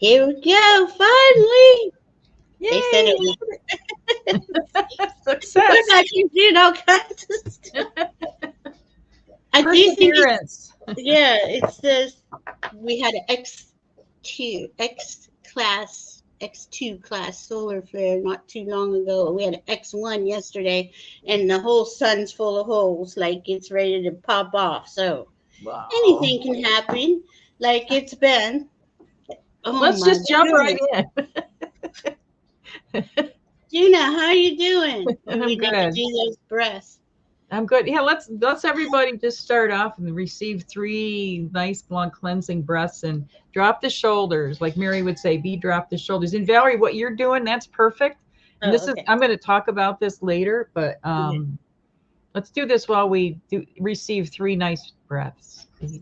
Here we go. Finally. They said Yay! it was. Success. We're not doing all kinds of stuff. I do think it's, Perseverance. yeah, it says we had an X2 class solar flare not too long ago. We had an X1 yesterday, and the whole sun's full of holes, like it's ready to pop off. So Wow. anything can happen, like it's been. Oh Let's my just jump right goodness. in. Juno, how are you doing? We I'm need to good. do those breaths. I'm good. Yeah, let's everybody just start off and receive 3 nice long cleansing breaths and drop the shoulders. Like Mary would say, be drop the shoulders. And Valerie, what you're doing, that's perfect. And Oh, this is okay. I'm going to talk about this later, but Okay. let's do this while we do receive 3 nice breaths, please.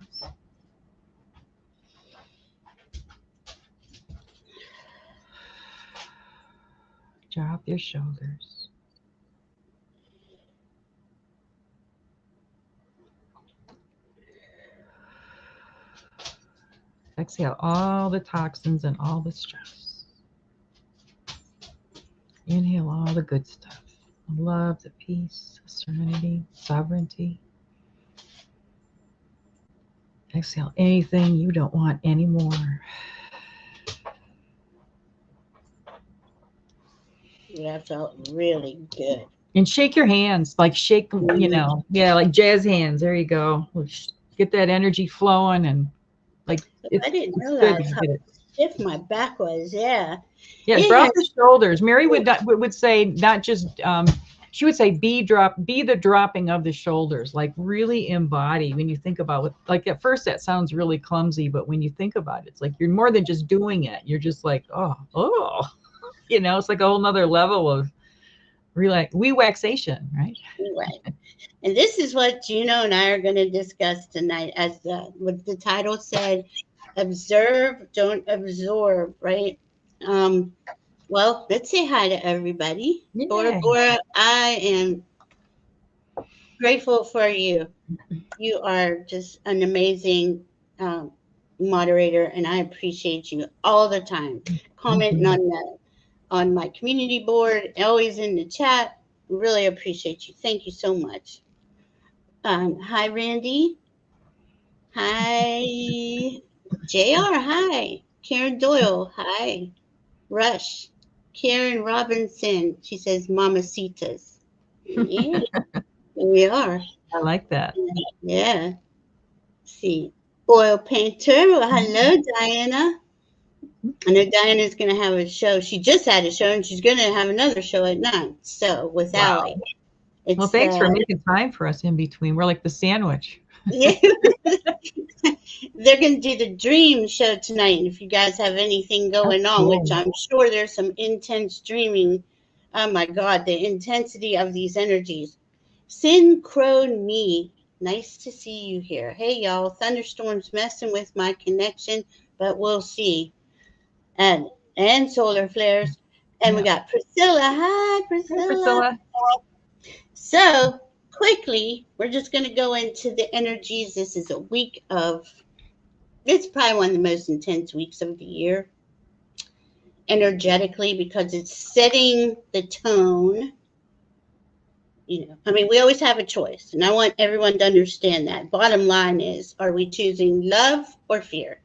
Drop your shoulders. Exhale all the toxins and all the stress. Inhale all the good stuff. The love, the peace, the serenity, sovereignty. Exhale anything you don't want anymore. That felt really good. And shake your hands, like shake them, yeah, like jazz hands. There you go. Get that energy flowing, and like I didn't it's good to realize how get it. stiff my back was. Yeah. Yeah, It drop the has. shoulders. Mary would say not just she would say be the dropping of the shoulders, like really embody when you think about it. Like at first that sounds really clumsy, but when you think about it, it's like you're more than just doing it. You're just like, oh, it's like a whole nother level of relaxation, right? Right. And this is what Juno and I are going to discuss tonight, as what the title said: observe, don't absorb. Right. Um. Well, let's say hi to everybody. Bora Yeah. Bora, I am grateful for you. You are just an amazing um, moderator, and I appreciate you all the time. Commenting Mhm. on my community board, always in the chat. Really appreciate you. Thank you so much. Hi, Randy. Hi, JR. Hi, Karen Doyle. Hi, Rush. Karen Robinson. She says, "Mamacitas." Yeah, here we are. I like that. Yeah. See, oil painter. Well, hello, Diana. I know Diana's going to have a show. She just had a show, and she's going to have another show at 9. So with Ali, Wow. Well, it's thanks for making time for us in between. We're like the sandwich. yeah. They're going to do the dream show tonight. And if you guys have anything That's going on, which cool. I'm sure there's some intense dreaming. Oh my God, the intensity of these energies. Synchrony. Nice to see you here. Hey y'all, thunderstorms messing with my connection, but we'll see. And solar flares. And we Yeah. got Priscilla. Hi, Hi, Priscilla. Priscilla. So quickly, we're just going to go into the energies. This is a week of. It's probably one of the most intense weeks of the year, energetically, because it's setting the tone. I mean, we always have a choice, and I want everyone to understand that. Bottom line is, are we choosing love or fear?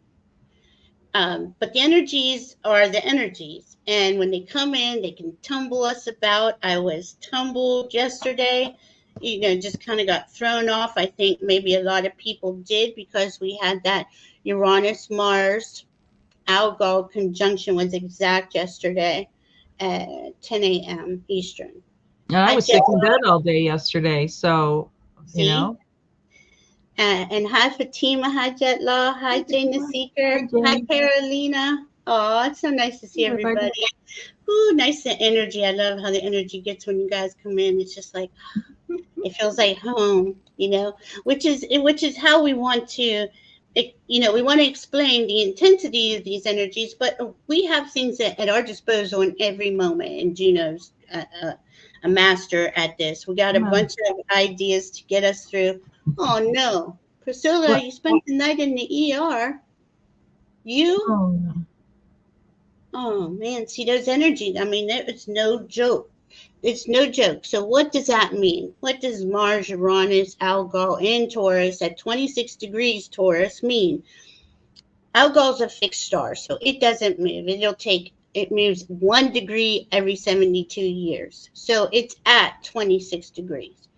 But the energies are the energies, and when they come in, they can tumble us about. I was tumbled yesterday, just kind of got thrown off. I think maybe a lot of people did, because we had that Uranus Mars Algol conjunction was exact yesterday at 10 a.m. Eastern. And I Hi, was Jen. sick in bed all day yesterday, so you See? know. And hi, Fatima. Hi, Jet Law. Hi, Jane the Hi, Seeker. Hi, Jane. Carolina. Oh, it's so nice to see Everybody. everybody. Ooh, nice the energy. I love how the energy gets when you guys come in. It's just like it feels like home, which is how we want to. We want to explain the intensity of these energies, but we have things at our disposal in every moment. And Juno's a master at this. We got a Come on. bunch of ideas to get us through. Oh no, Priscilla, What? you spent the night in the ER. You? Oh, no. Oh man, see those energies. I mean, it's no joke. It's no joke. So what does that mean? What does Mars, Uranus, Algol, and Taurus at 26 degrees Taurus mean? Algol's a fixed star, so it doesn't move. It moves 1 degree every 72 years. So it's at 26 degrees.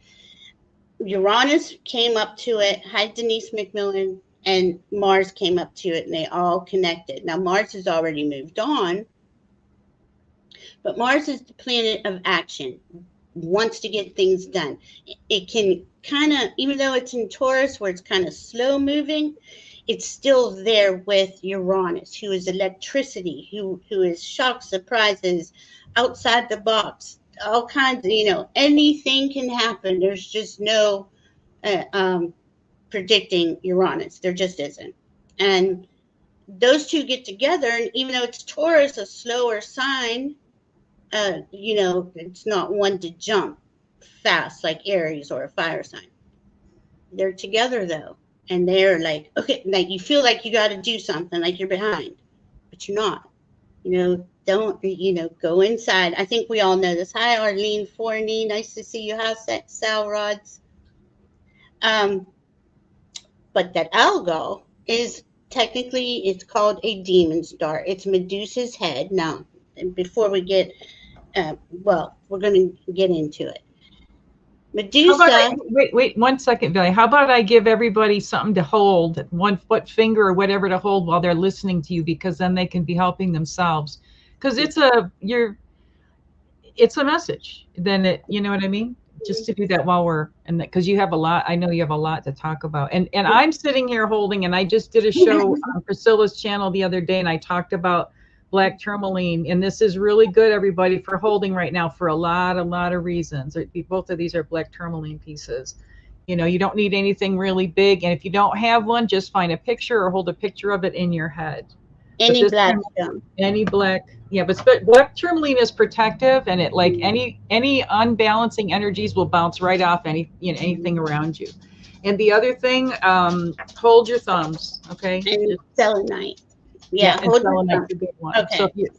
Uranus came up to it, had Denise McMillan, and Mars came up to it, and they all connected. Now, Mars has already moved on, but Mars is the planet of action, wants to get things done. It can kind of, even though it's in Taurus where it's kind of slow moving, it's still there with Uranus, who is electricity, who is shock, surprises, outside the box, all kinds of, anything can happen. There's just no predicting Uranus. There just isn't. And those two get together, and even though it's Taurus, a slower sign, it's not one to jump fast like Aries or a fire sign. They're together though, and they're like, okay, like you feel like you got to do something, like you're behind, but you're not. Don't go inside. I think we all know this. Hi, Arlene Forney. Nice to see you. How's that, Sal Rods? But that Algol is technically, it's called a demon star. It's Medusa's head. Now, before we get, we're going to get into it. Medusa. Wait 1 second, Billy. How about I give everybody something to hold, one foot finger or whatever to hold while they're listening to you, because then they can be helping themselves. Because it's a message. Then you know what I mean? Just to do that while because you have a lot. I know you have a lot to talk about. And I'm sitting here holding, and I just did a show on Priscilla's channel the other day, and I talked about black tourmaline, and this is really good, everybody, for holding right now for a lot of reasons. Both of these are black tourmaline pieces. You don't need anything really big, and if you don't have one, just find a picture or hold a picture of it in your head. Any black stone. Any black, yeah, but black tourmaline is protective, and it like any unbalancing energies will bounce right off anything around you. And the other thing, hold your thumbs, okay? And selenite. Yeah, and selenite's a good one. Okay. So if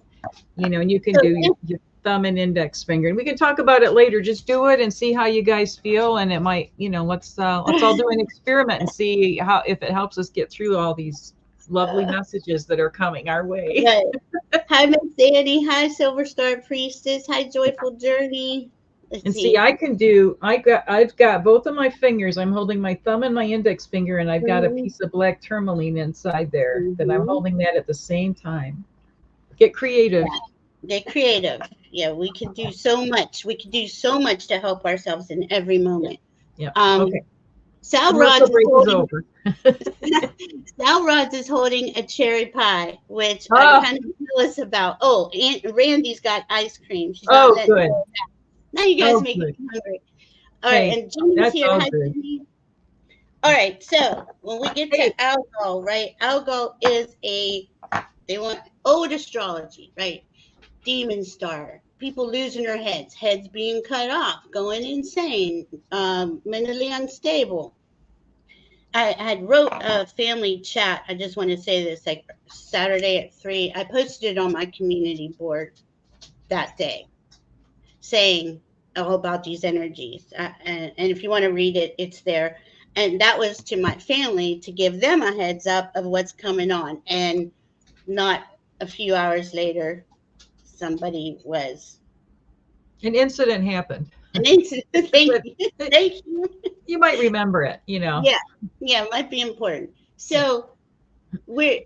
and you can do your thumb and index finger, and we can talk about it later. Just do it and see how you guys feel, and it might, let's all do an experiment and see if it helps us get through all these lovely messages that are coming our way. Right. Hi, Miss Annie. Hi, Silver Star Priestess. Hi, Joyful Journey. Let's see. I've got both of my fingers. I'm holding my thumb and my index finger, and I've got a piece of black tourmaline inside there that I'm holding that at the same time. Get creative. Yeah. Get creative. Yeah, we can do so much. We can do so much to help ourselves in every moment. Yeah. Okay. Sal Rods is holding a cherry pie, which I'm kind of jealous about. Oh, Aunt Randy's got ice cream. She's good. Now you guys make me hungry. All right, and Jimmy's here. Hi, Jimmy. All right, so when we get to Algol, right? Algol is they want old astrology, right? Demon star. People losing their heads being cut off, going insane, mentally unstable. I had wrote a family chat. I just want to say this, like Saturday at 3. I posted it on my community board that day, saying all about these energies. And if you want to read it, it's there. And that was to my family to give them a heads up of what's coming on. And not a few hours later, somebody was. An incident happened. An incident. Thank you. You might remember it, Yeah, it might be important. So we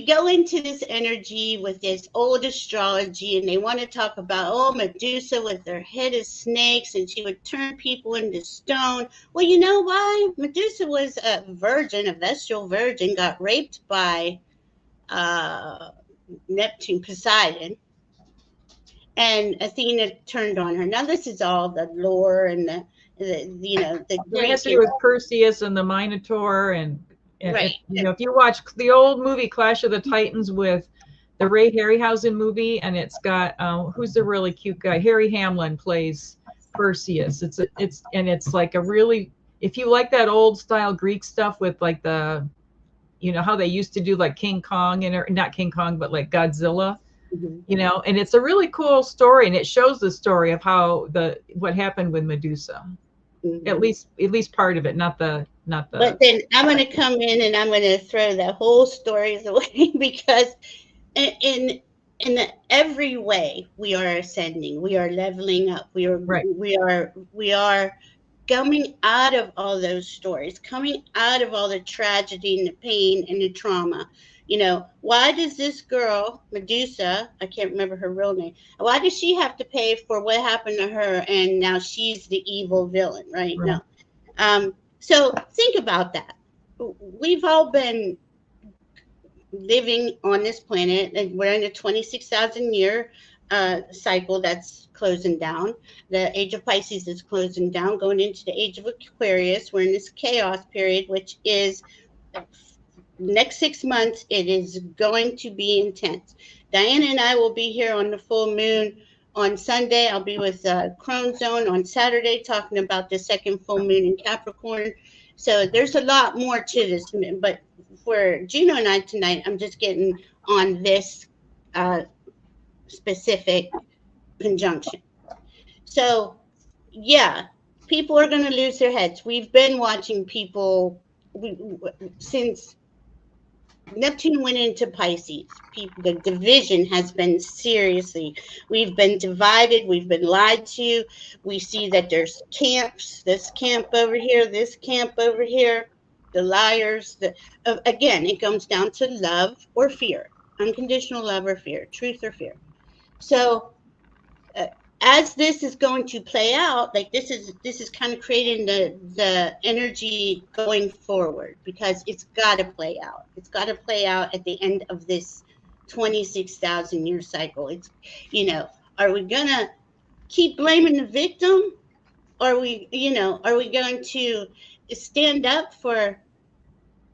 go into this energy with this old astrology, and they want to talk about, Medusa with her head of snakes, and she would turn people into stone. Well, you know why? Medusa was a virgin, a vestal virgin, got raped by Neptune, Poseidon, and Athena turned on her. Now, this is all the lore and the it has to do with Perseus and the Minotaur, and right. If you watch the old movie Clash of the Titans with the Ray Harryhausen movie, and it's got who's the really cute guy? Harry Hamlin plays Perseus. It's like a really, if you like that old style Greek stuff with like the, how they used to do like King Kong, and not King Kong, but like Godzilla. You know, and it's a really cool story, and it shows the story of how what happened with Medusa. At least part of it, not the. But then I'm going to come in and I'm going to throw the whole stories away because in every way we are ascending, we are leveling up, we are coming out of all those stories, coming out of all the tragedy and the pain and the trauma. You know, why does this girl, Medusa, I can't remember her real name, why does she have to pay for what happened to her and now she's the evil villain, right? No. So think about that. We've all been living on this planet, and we're in a 26,000 year cycle that's closing down. The age of Pisces is closing down, going into the age of Aquarius. We're in this chaos period, which is next 6 months. It is going to be intense. Diana and I will be here on the full moon on Sunday. I'll be with Crone Zone on Saturday talking about the second full moon in Capricorn. So there's a lot more to this, but for Juno and I tonight, I'm just getting on this specific conjunction. So yeah, people are going to lose their heads. We've been watching people since Neptune went into Pisces. The division has been seriously. We've been divided. We've been lied to. We see that there's camps. This camp over here. This camp over here. The liars. Again, it comes down to love or fear. Unconditional love or fear. Truth or fear. So as this is going to play out, like this is kind of creating the energy going forward, because it's got to play out. It's got to play out at the end of this 26,000 year cycle. It's, you know, are we gonna keep blaming the victim? Are we going to stand up for?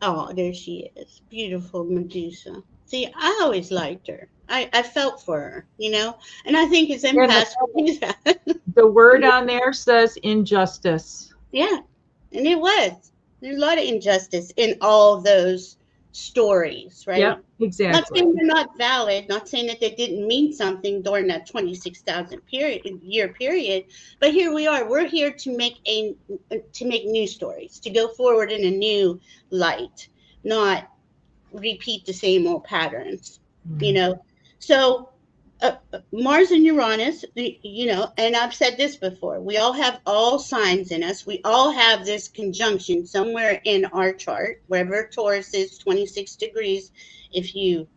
Oh, there she is, beautiful Medusa. See, I always liked her. I felt for her, you know, and I think it's empath. The word on there says injustice. Yeah, and it was. There's a lot of injustice in all those stories, right? Yep, exactly. Not saying they're not valid, not saying that they didn't mean something during that 26,000 year period, but here we are. We're here to make new stories, to go forward in a new light, not repeat the same old patterns, you know. So Mars and Uranus, you know, and I've said this before, we all have all signs in us. We all have this conjunction somewhere in our chart, wherever Taurus is 26 degrees. If you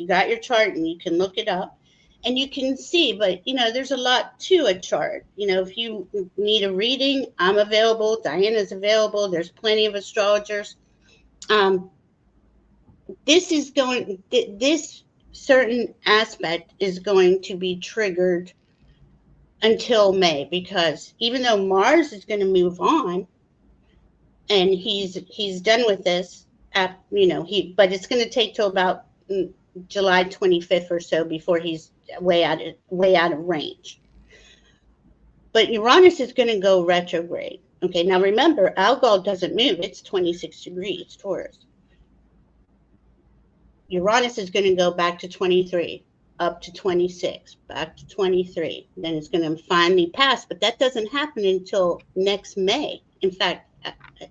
got your chart, and you can look it up and you can see, but you know, there's a lot to a chart. You know, if you need a reading, I'm available. Diana's available. There's plenty of astrologers. This certain aspect is going to be triggered until May, because even though Mars is going to move on and he's done with this, you know, but it's going to take till about July 25th or so before he's way out of range. But Uranus is going to go retrograde. Okay, now remember, Algol doesn't move. It's 26 degrees Taurus. Uranus is going to go back to 23, up to 26, back to 23. Then it's going to finally pass, but that doesn't happen until next May. In fact,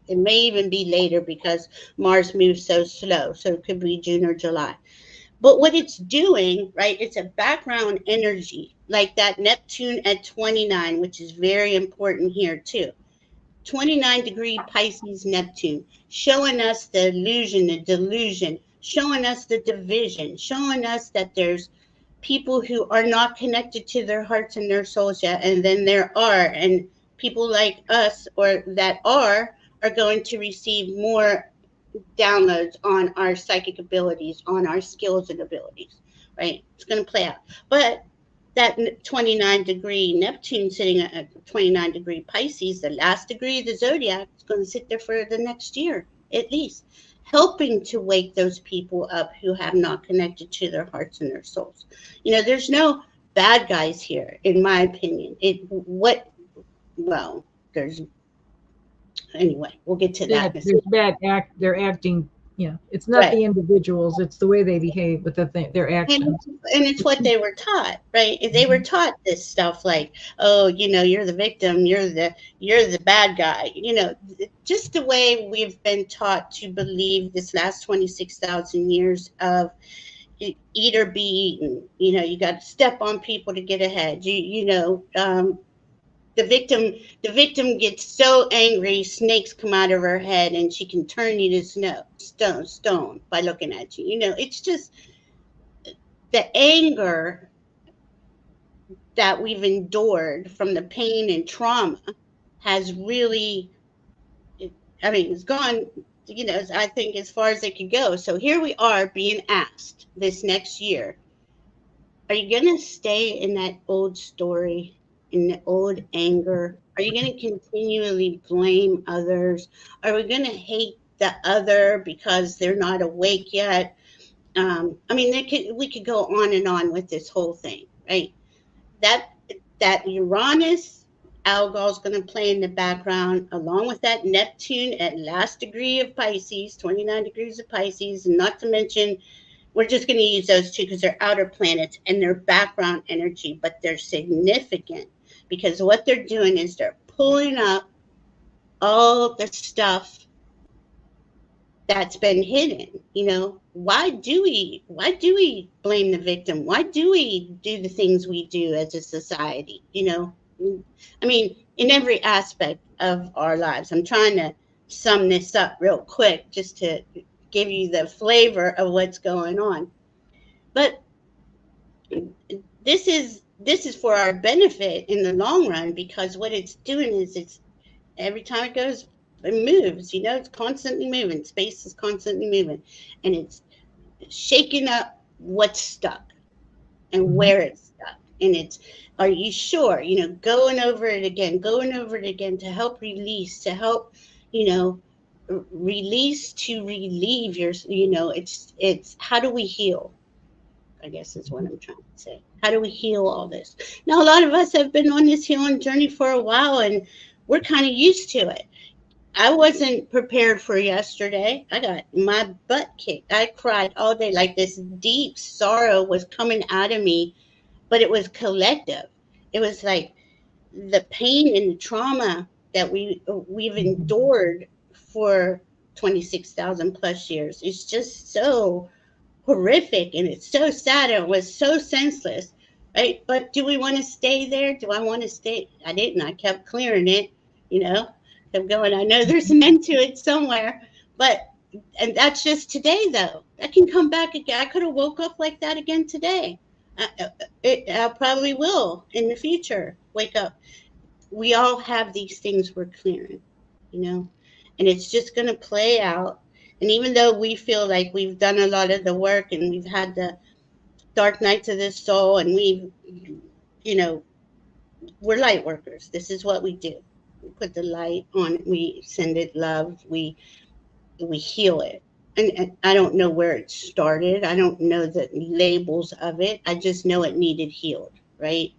it may even be later because Mars moves so slow. So it could be June or July. But what it's doing, right, it's a background energy, like that Neptune at 29, which is very important here too. 29-degree Pisces Neptune, showing us the illusion, the delusion, showing us the division, showing us that there's people who are not connected to their hearts and their souls yet, and then there are, and people like us or that are going to receive more downloads on our psychic abilities, on our skills and abilities, right? It's going to play out. But that 29-degree Neptune sitting at 29-degree Pisces, the last degree of the zodiac, is going to sit there for the next year at least, helping to wake those people up who have not connected to their hearts and their souls. You know, there's no bad guys here, in my opinion. Anyway, we'll get to that. They're acting Yeah, it's not Right. the individuals, it's the way they behave with their actions. And it's what they were taught, right? They were taught this stuff like, oh, you're the victim, you're the bad guy. Just the way we've been taught to believe this last 26,000 years of eat or be eaten. You got to step on people to get ahead. The victim gets so angry, snakes come out of her head, and she can turn you to stone by looking at you. It's just the anger that we've endured from the pain and trauma has really, I mean, it's gone, I think as far as it could go. So here we are being asked this next year, are you going to stay in that old story, in the old anger? Are you going to continually blame others? Are we going to hate the other because they're not awake yet? I mean, we could go on and on with this whole thing, right? That that Uranus algol is going to play in the background, along with that Neptune at last degree of Pisces, 29 degrees of Pisces, and not to mention, we're just going to use those two because they're outer planets and they're background energy, but they're significant because what they're doing is they're pulling up all the stuff that's been hidden. Why do we blame the victim? Why do we do the things we do as a society? I mean, in every aspect of our lives. I'm trying to sum this up real quick just to give you the flavor of what's going on. But this is for our benefit in the long run, because what it's doing is it's every time it goes, it moves. It's constantly moving. Space is constantly moving, and it's shaking up what's stuck and where it's stuck. And it's, are you sure? Going over it again to help release, to help, release, to relieve your. It's how do we heal? I guess is what I'm trying to say. How do we heal all this? Now, a lot of us have been on this healing journey for a while, and we're kind of used to it. I wasn't prepared for yesterday. I got my butt kicked. I cried all day, like this deep sorrow was coming out of me, but it was collective. It was like the pain and the trauma that we've endured for 26,000 plus years. It's just so horrific, and it's so sad, and it was so senseless, right? But do we want to stay there? Do I want to stay? I didn't. I kept clearing it, kept going. I know there's an end to it somewhere, and that's just today, though. That can come back again. I could have woke up like that again today. I probably will in the future wake up. We all have these things we're clearing, and it's just going to play out. And even though we feel like we've done a lot of the work and we've had the dark nights of the soul, and we're light workers. This is what we do. We put the light on it. We send it love. We heal it. And I don't know where it started. I don't know the labels of it. I just know it needed healed, right?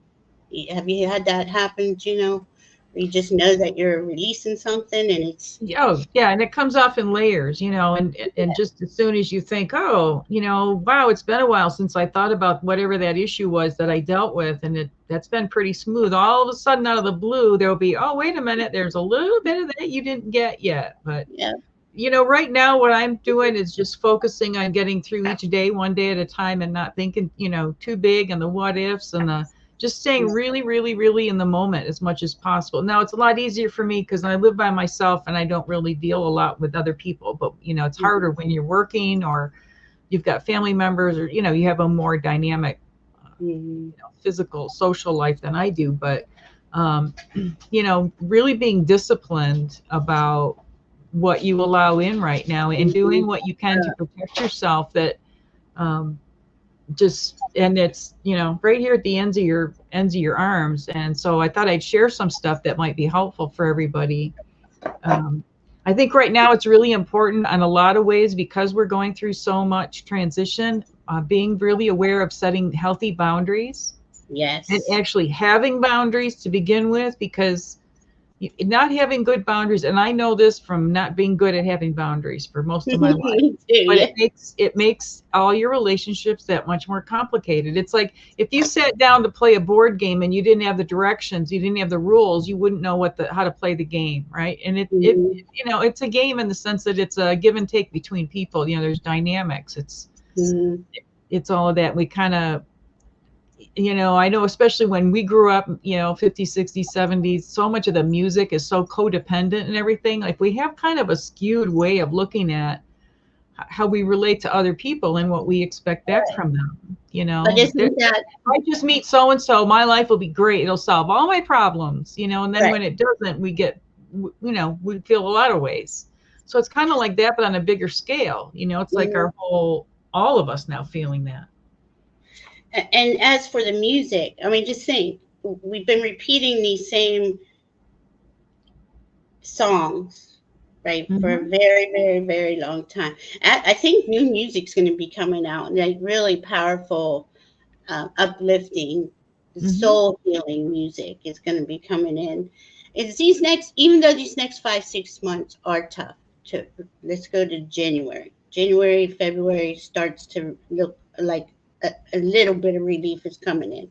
Have you had that happen, Juno? You just know that you're releasing something, and it's Oh yeah, and it comes off in layers, and just as soon as you think, oh, wow, it's been a while since I thought about whatever that issue was that I dealt with, and that's been pretty smooth. All of a sudden, out of the blue, there'll be, oh, wait a minute, there's a little bit of that you didn't get yet. But yeah. Right now what I'm doing is just focusing on getting through each day, one day at a time, and not thinking, too big and the what ifs, and just staying really, really, really in the moment as much as possible. Now, it's a lot easier for me because I live by myself and I don't really deal a lot with other people. But, it's harder when you're working or you've got family members, or, you have a more dynamic, physical, social life than I do. But, really being disciplined about what you allow in right now and doing what you can to protect yourself, that and it's right here at the ends of your arms. And so I thought I'd share some stuff that might be helpful for everybody. I think right now it's really important in a lot of ways, because we're going through so much transition, being really aware of setting healthy boundaries. Yes. And actually having boundaries to begin with, because not having good boundaries, and I know this from not being good at having boundaries for most of my life, Me too, but yeah. it makes all your relationships that much more complicated. It's like if you sat down to play a board game and you didn't have the directions, you didn't have the rules, you wouldn't know how to play the game, right? And it Mhm. you know, it's a game in the sense that it's a give and take between people. You know, there's dynamics. Mhm. It's all of that. We kind of, you know, I know especially when we grew up, you know, 50s, 60s, 70s, so much of the music is so codependent and everything. Like we have kind of a skewed way of looking at how we relate to other people and what we expect back from them. You But know, isn't that I just meet so and so, my life will be great. It'll solve all my problems, you know, and then right? when it doesn't, we get, you know, we feel a lot of ways. So it's kind of like that, but on a bigger scale. You know, it's like Mhm. our whole, all of us now feeling that. And as for the music, I mean, just think, we've been repeating these same songs, right, for a Hmm. very, very, very long time. I think new music's going to be coming out, like really powerful, uplifting, Hmm. soul healing music is going to be coming in. It's these next, even though these next 5, 6 months are tough. To let's go to January. January, February starts to look like a little bit of relief is coming in,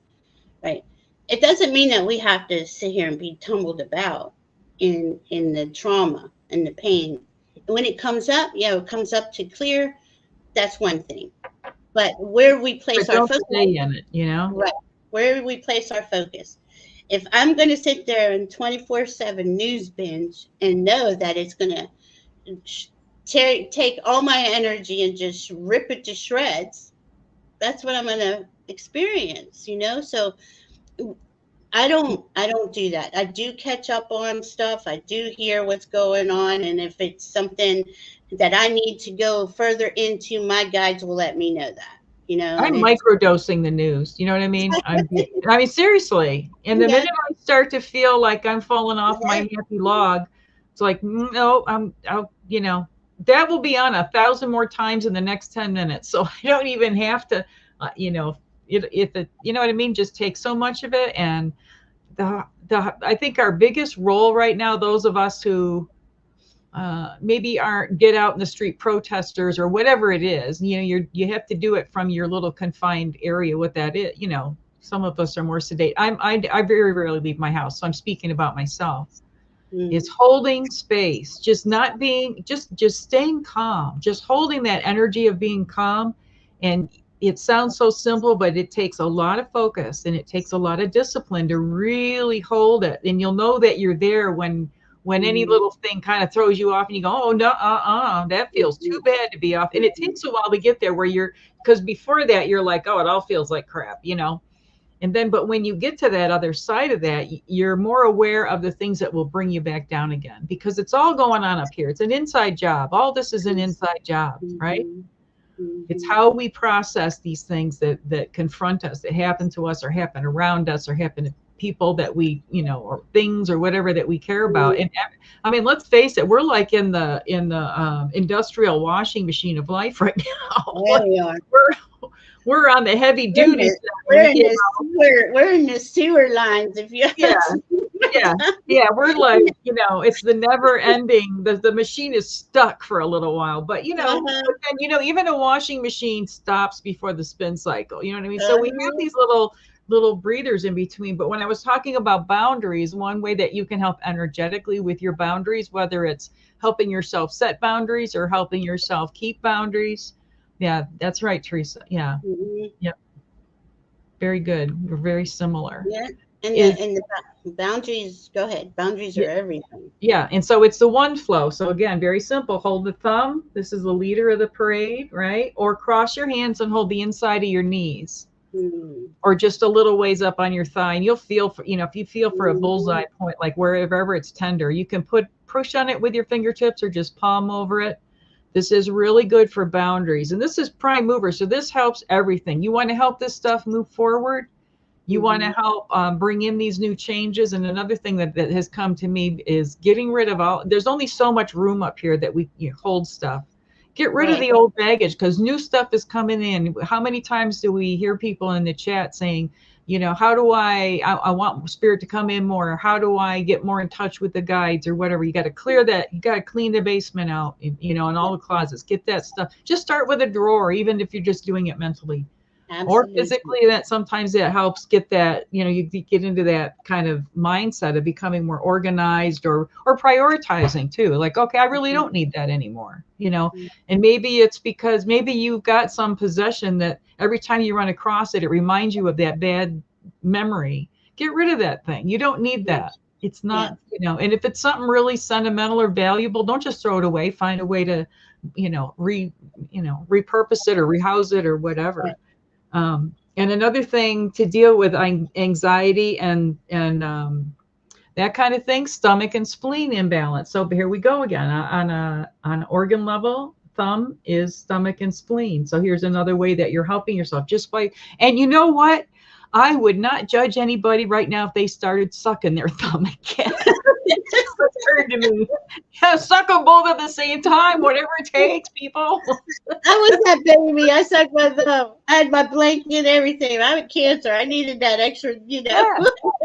right? It doesn't mean that we have to sit here and be tumbled about in the trauma and the pain. When it comes up, yeah, it comes up to clear. That's one thing. But where we place But our don't focus, stay in it, you know? right? Where we place our focus. If I'm going to sit there and 24/7 news binge and know that it's going to take all my energy and just rip it to shreds, that's what I'm going to experience, you know? So I don't do that. I do catch up on stuff. I do hear what's going on, and if it's something that I need to go further into, my guides will let me know that. You know, and I'm it's microdosing the news. You know what I mean? I mean, seriously. And the yeah, minute I start to feel like I'm falling off my yeah, happy log, it's like, no, you know, that will be on 1,000 more times in the next 10 minutes. So I don't even have to, you know, if it, you know what I mean, just take so much of it. And I think our biggest role right now, those of us who maybe aren't get out in the street protesters or whatever it is, you know, you have to do it from your little confined area, what that is. You know, some of us are more sedate. I very rarely leave my house, so I'm speaking about myself. Is mm, holding space, just not being, just staying calm, just holding that energy of being calm. And it sounds so simple, but it takes a lot of focus and it takes a lot of discipline to really hold it. And you'll know that you're there when any mm, little thing kind of throws you off and you go, oh no, that feels too bad to be off. And it takes a while to get there where you're, because before that you're like, oh, it all feels like crap, you know. And then, but when you get to that other side of that, you're more aware of the things that will bring you back down again, because it's all going on up here. It's an inside job. All this is an inside job, right? mhm, It's mhm, how we process these things that confront us, that happen to us or happen around us or happen to people that we, you know, or things or whatever that we care about. mhm. And I mean, let's face it, we're like in the industrial washing machine of life right now. There Like we are. we're on the heavy We're in duty the side. we're in the sewer. We're in the sewer lines. If you Yeah, ask me. yeah, yeah. We're like, you know, it's the never ending. The machine is stuck for a little while, but you know, Uh-huh, but then you know, even a washing machine stops before the spin cycle. You know what I mean? So we have uh-huh. these little breathers in between. But when I was talking about boundaries, one way that you can help energetically with your boundaries, whether it's helping yourself set boundaries or helping yourself keep boundaries. Yeah, that's right, Teresa. Yeah, Mhm. yeah, very good. We're very similar. Yeah, and Is the boundaries. Go ahead. Boundaries yeah, are everything. yeah, and so it's the one flow. So again, very simple. Hold the thumb. This is the leader of the parade, right? Or cross your hands and hold the inside of your knees, Mm, or just a little ways up on your thigh. And you'll feel for, you know, if you feel for a mhm, bullseye point, like wherever it's tender, you can push on it with your fingertips or just palm over it. This is really good for boundaries. And this is prime mover. So this helps everything. You want to help this stuff move forward. You want to mhm, help bring in these new changes. And another thing that has come to me is getting rid of all, there's only so much room up here that we hold stuff. Get rid of the old baggage, because new stuff is coming in. How many times do we hear people in the chat saying, you know, how do I want spirit to come in more? How do I get more in touch with the guides or whatever? You got to clear that. You got to clean the basement out, you know, and all the closets. Get that stuff. Just start with a drawer, even if you're just doing it mentally. Absolutely. Or physically, that sometimes it helps get that, you know, you get into that kind of mindset of becoming more organized or prioritizing too. Like, okay, I really don't need that anymore, you know. And maybe it's because maybe you've got some possession that every time you run across it, it reminds you of that bad memory. Get rid of that thing. You don't need that. It's not, you know, and if it's something really sentimental or valuable, don't just throw it away. Find a way to, you know, repurpose it or rehouse it or whatever. Right. And another thing to deal with anxiety and that kind of thing, stomach and spleen imbalance. So here we go again on an organ level. Thumb is stomach and spleen. So here's another way that you're helping yourself just by, and you know what? I would not judge anybody right now if they started sucking their thumb again. It occurred to me. Yeah, suck them both at the same time, whatever it takes, people. I was that baby. I sucked my thumb. I had my blanket and everything. I had cancer. I needed that extra, you know. Yeah. That's what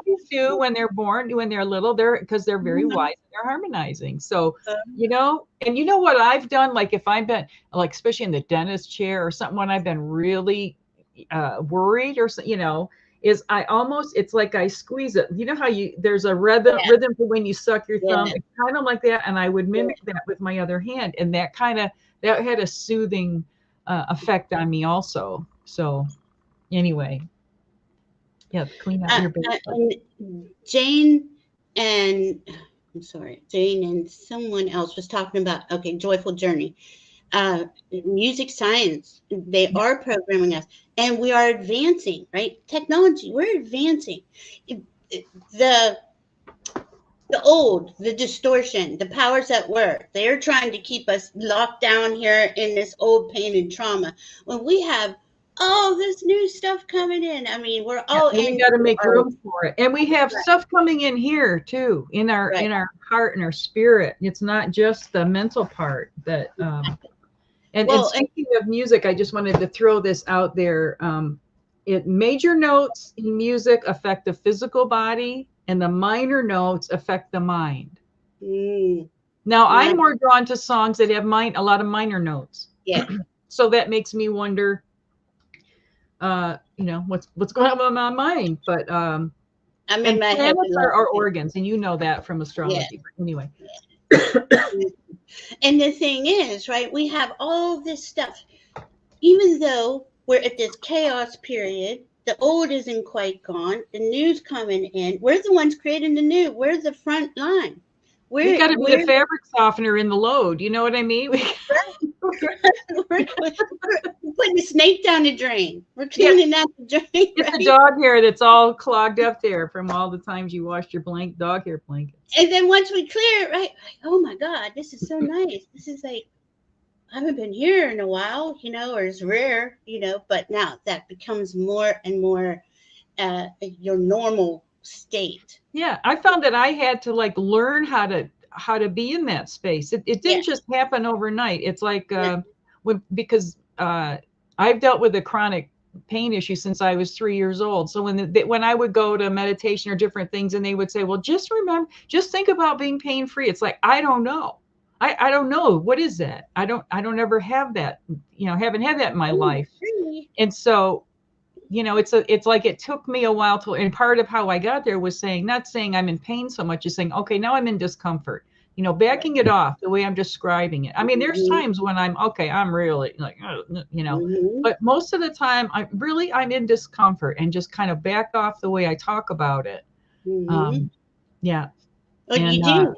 babies do when they're born, when they're little, because they're very wise and they're harmonizing. So, you know, and you know what I've done? Like if I've been, like especially in the dentist chair or something, when I've been really worried or, you know, is I almost, it's like I squeeze it. You know how there's a rhythm for when you suck your thumb. It's kind of like that. And I would mimic that with my other hand. And that had a soothing effect on me also. So anyway, yeah, clean out your basement. Jane and someone else was talking about, joyful journey. Music science, they are programming us, and we are advancing, right? Technology, we're advancing. The distortion, the powers at work, they're trying to keep us locked down here in this old pain and trauma. When we have all this new stuff coming in, I mean, we're all we got to make room for it, and we have stuff coming in here too, in our heart and our spirit. It's not just the mental part that. And speaking of music, I just wanted to throw this out there. Major notes in music affect the physical body, and the minor notes affect the mind. Now, I'm more drawn to songs that have a lot of minor notes. Yeah. So that makes me wonder, you know, what's going on with my mind. But I'm in my head. Are organs, and you know that from astrology. Yeah. But anyway. And the thing is, right, we have all this stuff, even though we're at this chaos period, the old isn't quite gone, the new's coming in, we're the ones creating the new, we're the front line. We got to be the fabric softener in the load, you know what I mean? We're putting the snake down the drain. We're cleaning out the drain. It's the dog hair that's all clogged up there from all the times you washed your dog hair blanket. And then once we clear it, right? Oh my God, this is so nice. This is like, I haven't been here in a while, you know, or it's rare, you know, but now that becomes more and more your normal state. Yeah, I found that I had to like learn how to be in that space. It didn't just happen overnight. It's like because I've dealt with a chronic pain issue since I was 3 years old. So when I would go to meditation or different things, and they would say, well, just think about being pain free. It's like, I don't know. I don't know. What is that? I don't ever have that, you know, haven't had that in my life. And so, you know, it's like it took me a while and part of how I got there was not saying I'm in pain so much as saying, okay, now I'm in discomfort, you know, backing it off the way I'm describing it. I mean, there's times when I'm really like, you know, but most of the time I'm in discomfort and just kind of back off the way I talk about it. Yeah. But and,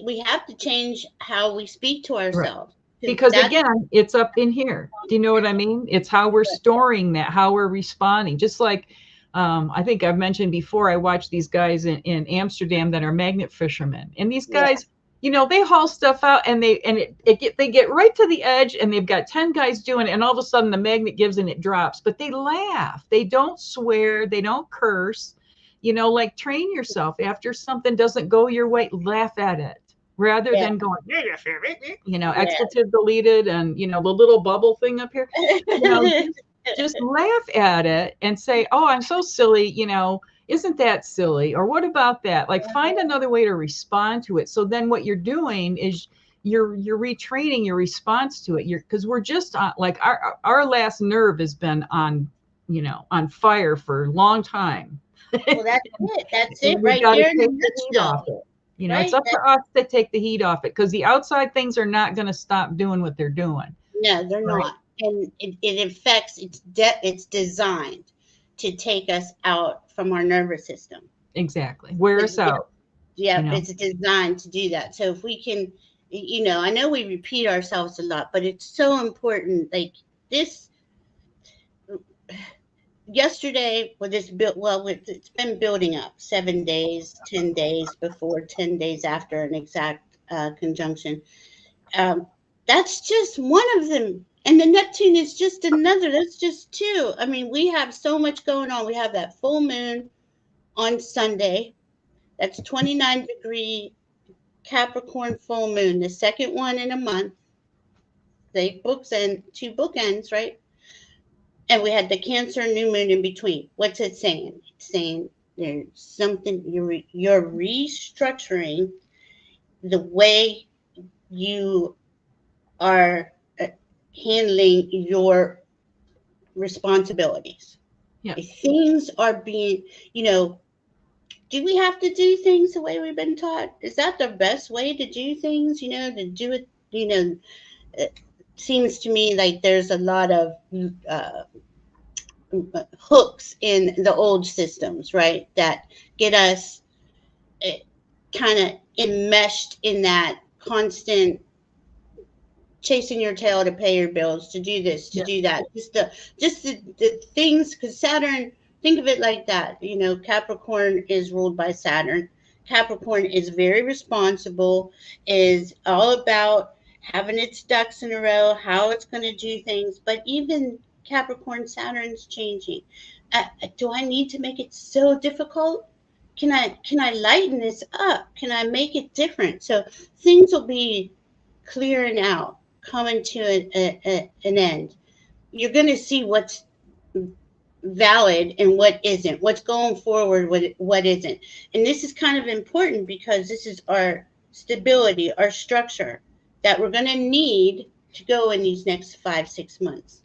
we have to change how we speak to ourselves. Right. Because again, it's up in here. Do you know what I mean? It's how we're storing that, how we're responding. Just like I think I've mentioned before, I watch these guys in Amsterdam that are magnet fishermen. And these guys, you know, they haul stuff out and they get right to the edge and they've got 10 guys doing it. And all of a sudden the magnet gives and it drops. But they laugh. They don't swear. They don't curse. You know, like train yourself. After something doesn't go your way, laugh at it. rather Yeah. than going, you know, Yeah. expletive deleted and, you know, the little bubble thing up here, you know, just laugh at it and say, oh, I'm so silly, you know, isn't that silly? Or what about that? Like find another way to respond to it. So then what you're doing is you're retraining your response to it. Because we're just on, like our last nerve has been on, you know, on fire for a long time. Well, that's it. That's And it we've right got to there in take a the heat off nutshell. it. You know, it's Right? up to us to take the heat off it because the outside things are not going to stop doing what they're doing. No, they're Right. not. And it affects, it's designed to take us out from our nervous system. Exactly. Wear us out. Yeah, You know? it's designed to do that. So if we can, you know, I know we repeat ourselves a lot, but it's so important. Like this yesterday with this build, well, it's been building up 7 days, 10 days before, 10 days after an exact conjunction. Um, that's just one of them. And the Neptune is just another. That's just two. I mean, we have so much going on. We have that full moon on Sunday. That's 29-degree Capricorn full moon, the second one in a month. They books and two bookends, right? And we had the Cancer new moon in between. What's it saying? It's saying there's something you're restructuring the way you are handling your responsibilities. Yeah. Things are being, you know, do we have to do things the way we've been taught? Is that the best way to do things? You know, to do it, you know, it seems to me like there's a lot of hooks in the old systems, right? That get us kind of enmeshed in that constant chasing your tail to pay your bills, to do this, to do that, just the things. Because Saturn, think of it like that, you know, Capricorn is ruled by Saturn. Capricorn is very responsible, is all about having its ducks in a row, how it's going to do things. But even Capricorn, Saturn's changing. Do I need to make it so difficult? Can I lighten this up? Can I make it different? So things will be clearing out, coming to an end. You're going to see what's valid and what isn't, what's going forward, what isn't. And this is kind of important because this is our stability, our structure that we're going to need to go in these next 5-6 months.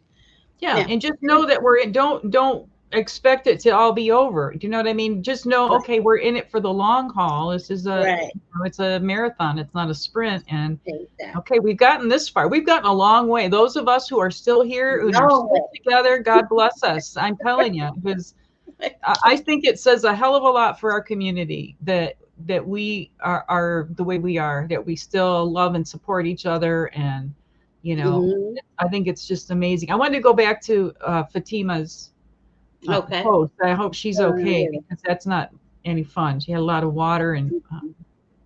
Yeah, Now, and just know that we're in, don't expect it to all be over. Do you know what I mean? Just know, okay, we're in it for the long haul. This is right, you know, it's a marathon. It's not a sprint. And exactly. okay, we've gotten this far. We've gotten a long way. Those of us who are still here, who are still together, God bless us. I'm telling you, because I think it says a hell of a lot for our community that we are the way we are, that we still love and support each other. And you know, I think it's just amazing. I wanted to go back to Fatima's post. I hope she's okay because that's not any fun. She had a lot of water and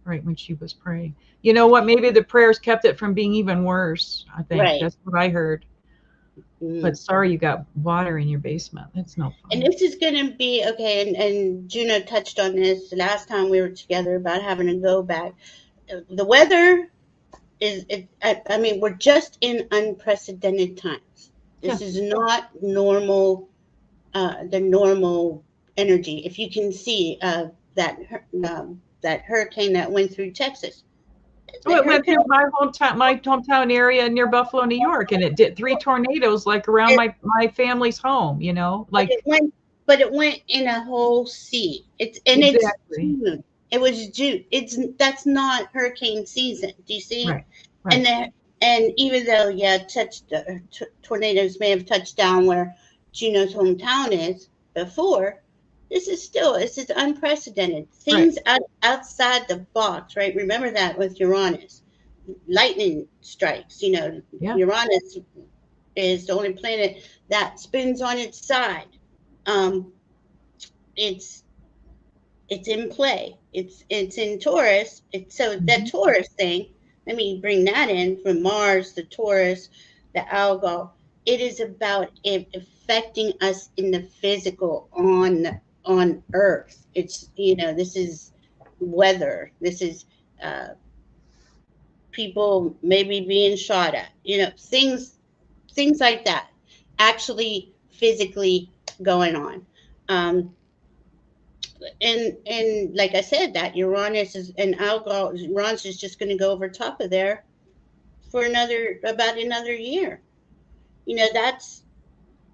right when she was praying. You know what? Maybe the prayers kept it from being even worse. I think that's what I heard. But sorry, you got water in your basement. That's no fun. And this is going to be okay. And Juno touched on this the last time we were together about having to go back. The weather is, I mean, we're just in unprecedented times. This is not normal, the normal energy. If you can see that hurricane that went through Texas. It went through my hometown area near Buffalo, New York, and it did 3 tornadoes like around my family's home. You know, like but it went in a whole sea. It's June. It was June. That's not hurricane season. Do you see? Right. And even though tornadoes may have touched down where Juno's hometown is before, this is unprecedented. Things outside the box, right? Remember that with Uranus, lightning strikes. You know, Uranus is the only planet that spins on its side. It's in play. It's in Taurus. So that Taurus thing. Let me bring that in from Mars, the Taurus, the Algol. It is about it affecting us in the physical on Earth. It's, you know, this is weather. This is people maybe being shot at, things like that, actually physically going on. Um, and like I said, that Uranus is and alcohol. Uranus is just going to go over top of there for about another year. That's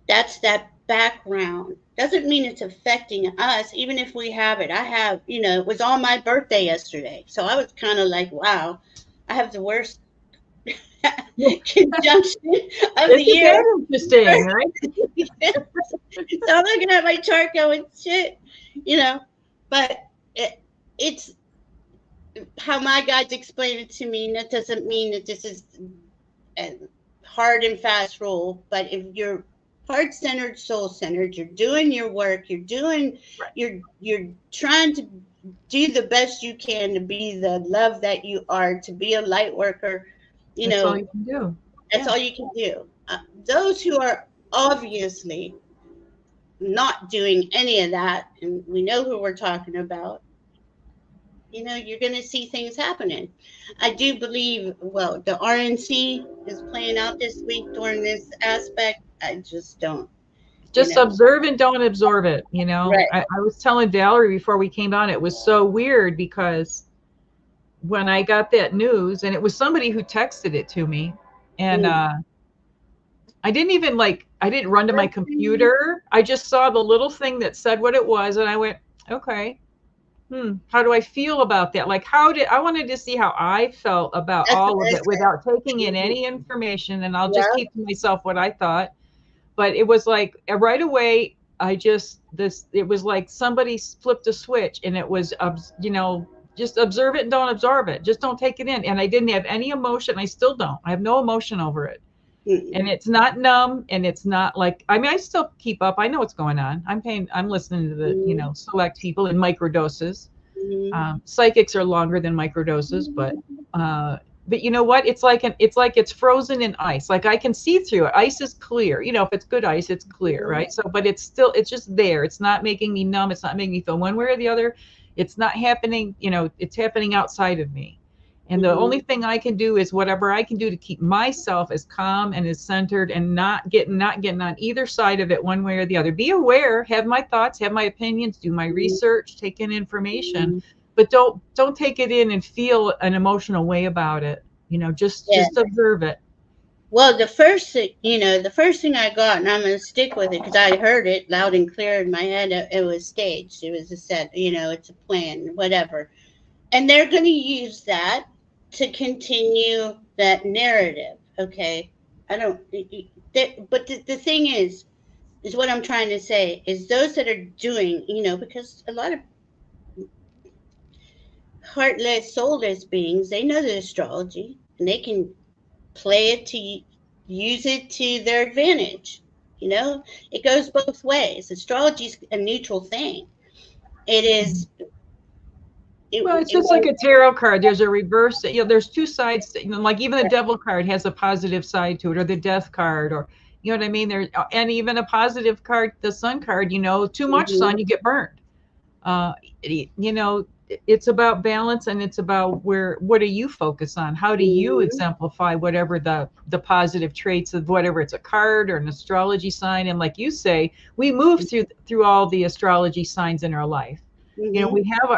that background. Doesn't mean it's affecting us, even if we have it. It was on my birthday yesterday, so I was kind of like, wow, I have the worst conjunction of the Isn't year. that interesting, right? So I'm looking at my chart going, shit, you know, but it's how my guides explain it to me. And that doesn't mean that this is a hard and fast rule, but if you're heart centered, soul centered, you're doing your work, Right. you're trying to do the best you can to be the love that you are, to be a light worker, That's all you can do. that's Yeah. all you can do. Those who are obviously not doing any of that, and we know who we're talking about, you're going to see things happening. I do believe, well, the RNC is playing out this week during this aspect. I just don't, you Just know. observe and don't absorb it. Right. I was telling Valerie before we came on, it was so weird because when I got that news, and it was somebody who texted it to me, and Mm. I didn't run to my computer. I just saw the little thing that said what it was, and I went, okay, how do I feel about that? Like, I wanted to see how I felt about That's what all of I it without taking in said. any information, and I'll just Yeah. keep to myself what I thought. But it was like right away, it was like somebody flipped a switch, and it was, just observe it and don't absorb it. Just don't take it in. And I didn't have any emotion. I still don't. I have no emotion over it. Mm-mm. And it's not numb, and it's not like, I mean, I still keep up. I know what's going on. I'm listening to the, select people in microdoses. Mhm. Psychics are longer than microdoses, but you know what? It's frozen in ice. Like, I can see through it. Ice is clear. If it's good ice, it's clear, right? So, but it's just there. It's not making me numb. It's not making me feel one way or the other. It's not happening. It's happening outside of me. And the only Mhm. thing I can do is whatever I can do to keep myself as calm and as centered, and not getting on either side of it one way or the other. Be aware, have my thoughts, have my opinions, do my research, take in information, Mhm. but don't take it in and feel an emotional way about it. Yeah. Just observe it. Well, the first thing I got, and I'm going to stick with it because I heard it loud and clear in my head. It was staged. It was a set. It's a plan, whatever. And they're going to use that to continue that narrative. Okay. I don't. But the thing is what I'm trying to say is those that are doing, because a lot of heartless, soulless beings, they know the astrology and they can play it to use it to their advantage. It goes both ways. Astrology is a neutral thing. It is. Well, it's It just like was a tarot card. There's a reverse. There's two sides. Like even the devil card has a positive side to it, or the death card, or you know what I mean. And even a positive card, the sun card. Too much Mhm. sun, you get burned. Uh, it's about balance, and it's about what do you focus on? How do you Mhm. exemplify whatever the positive traits of whatever it's a card or an astrology sign. And like you say, we move through all the astrology signs in our life. Mhm. We have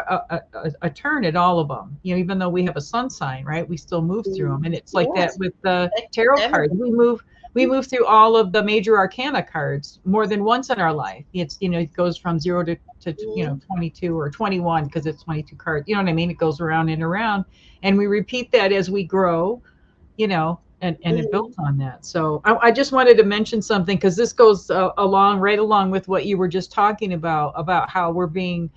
a turn at all of them. Even though we have a sun sign, right? We still move through them, Mhm. and it's like that Yes, with the affects tarot cards. everyone. We move through all of the major arcana cards more than once in our life. It goes from 0 to Mhm. 22 or 21, because it's 22 cards. You know what I mean? It goes around and around, and we repeat that as we grow. And it built Mhm. on that. So I just wanted to mention something, because this goes right along with what you were just talking about how we're being,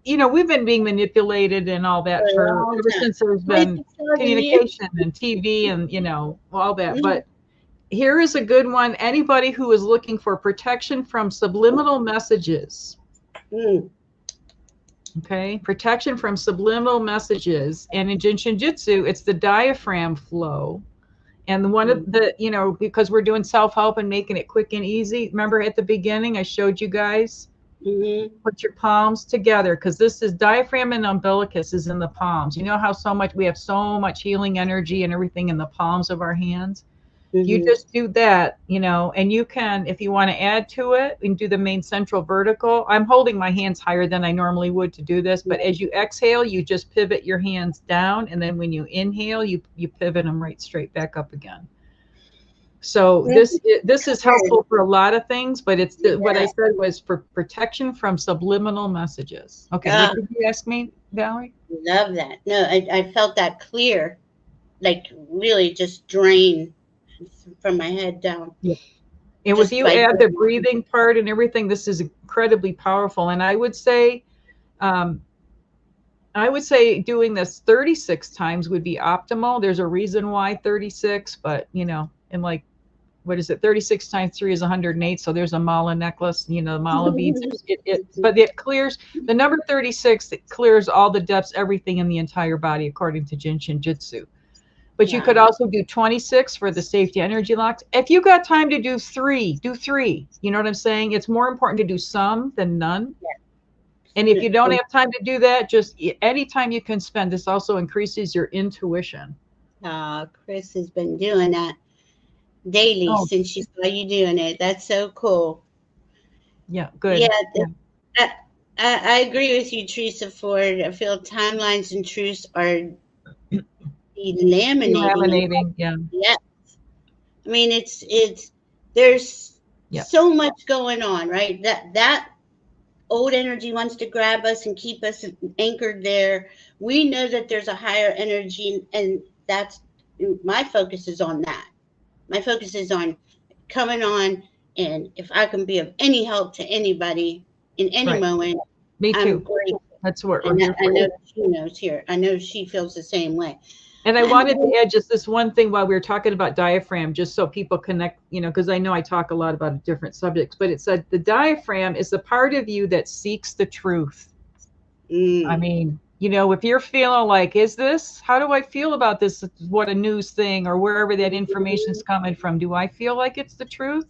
we've been being manipulated and all For that a for long ever time. since there's been 27 years. communication and TV and all that. Mhm. But here is a good one. Anybody who is looking for protection from subliminal messages. Mhm. Okay, protection from subliminal messages. And in Shinjitsu, it's the diaphragm flow. And one of the, because we're doing self-help and making it quick and easy. Remember at the beginning, I showed you guys Mm-hmm. Put your palms together, because this is diaphragm and umbilicus is in the palms. You know how we have so much healing energy and everything in the palms of our hands. You Mm-hmm. just do that, and you can, if you want to add to it, and do the main central vertical. I'm holding my hands higher than I normally would to do this, but as you exhale, you just pivot your hands down, and then when you inhale, you pivot them right straight back up again. So this is helpful for a lot of things, but what I said was for protection from subliminal messages. Okay, what did you ask me, Valerie? Love that. No, I felt that clear, like really just drain from my head down. Yeah. And if Just you by add the breathing part and everything, this is incredibly powerful. And I would say doing this 36 times would be optimal. There's a reason why 36, but and like, what is it? 36 times 3 is 108. So there's a mala necklace, the mala beads. But it clears the number 36. It clears all the depths, everything in the entire body, according to Jin Shin Jitsu. But you could also do 26 for the safety energy locks. If you got time to do 3, do 3. You know what I'm saying? It's more important to do some than none. Yeah. And if you don't have time to do that, just any time you can spend. This also increases your intuition. Chris has been doing that daily since she saw you doing it. That's so cool. Yeah, good. Yeah. I agree with you, Teresa Ford. I feel timelines and truths are delaminating. Yeah. Yes. I mean, there's so much going on, right? That old energy wants to grab us and keep us anchored there. We know that there's a higher energy, and that's my focus is on that. My focus is on coming on, and if I can be of any help to anybody in any moment, me too. I'm grateful. That's what I know Juno's here. I know she feels the same way. And I wanted to add just this one thing while we were talking about diaphragm, just so people connect, because I know I talk a lot about different subjects, but it said the diaphragm is the part of you that seeks the truth. I mean, if you're feeling like, how do I feel about this? What a news thing or wherever that information is coming from. Do I feel like it's the truth?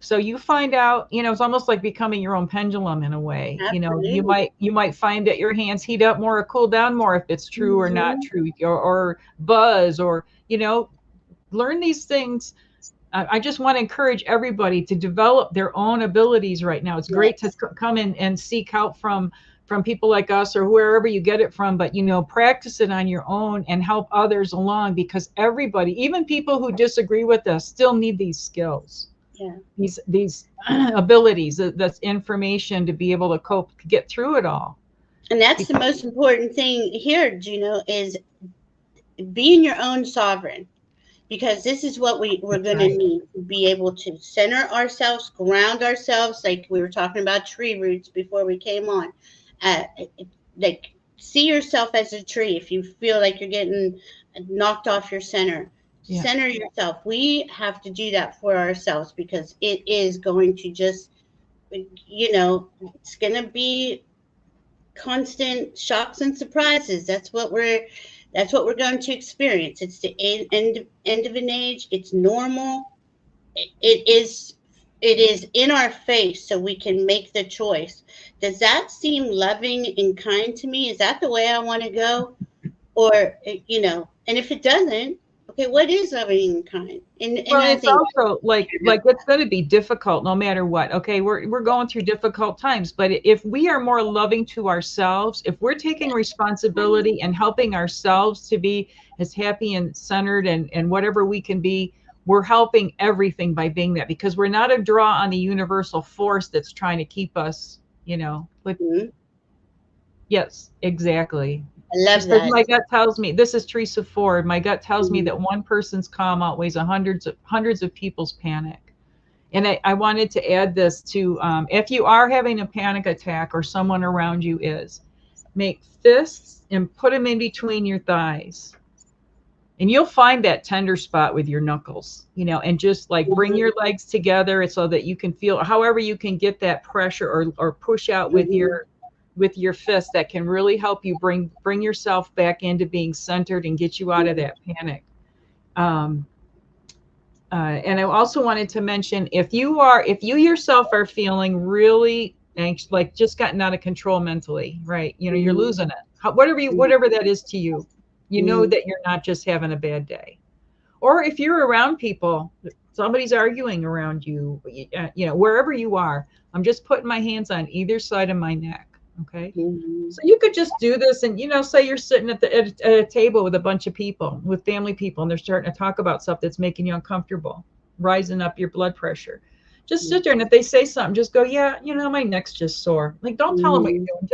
So you find out, it's almost like becoming your own pendulum in a way. Absolutely. You might find that your hands heat up more or cool down more if it's true or not true, or buzz, or learn these things. I just want to encourage everybody to develop their own abilities right now. It's great to come in and seek out from people like us or wherever you get it from, but practice it on your own and help others along, because everybody, even people who disagree with us, still need these skills. These abilities, that's information to be able to cope, to get through it all. And that's the most important thing here, Juno, is being your own sovereign, because this is what we're going to need to be able to center ourselves, ground ourselves, like we were talking about tree roots before we came on. Like, see yourself as a tree. If you feel like you're getting knocked off your center, center yourself. We have to do that for ourselves, because it is going to just, it's going to be constant shocks and surprises. That's what we're going to experience. It's the end of an age. It's normal. It is in our face, so we can make the choice. Does that seem loving and kind to me? Is that the way I want to go? Or, and if it doesn't, okay, what is loving and kind? And well, it's also like it's going to be difficult no matter what. Okay, we're going through difficult times, but if we are more loving to ourselves, if we're taking responsibility and helping ourselves to be as happy and centered and whatever we can be, we're helping everything by being that, because we're not a draw on the universal force that's trying to keep us, Yes, exactly. I love that. My gut tells me, this is Teresa Ford, my gut tells me that one person's calm outweighs hundreds of people's panic. And I wanted to add this to, if you are having a panic attack or someone around you is, make fists and put them in between your thighs. And you'll find that tender spot with your knuckles, and just like bring your legs together so that you can feel, however you can get that pressure or push out with your fist, that can really help you bring yourself back into being centered and get you out of that panic. And I also wanted to mention, if you yourself are feeling really anxious, like just gotten out of control mentally, right? You know, you're losing it. Whatever that is to you, you know that you're not just having a bad day. Or if you're around people, somebody's arguing around you, you know, wherever you are, I'm just putting my hands on either side of my neck. Okay. So you could just do this, and, you know, say you're sitting at a table with a bunch of people, with family people, and they're starting to talk about stuff that's making you uncomfortable, rising up your blood pressure. Just sit there, and if they say something, just go, yeah, you know, my neck's just sore. Like, don't tell them what you're doing.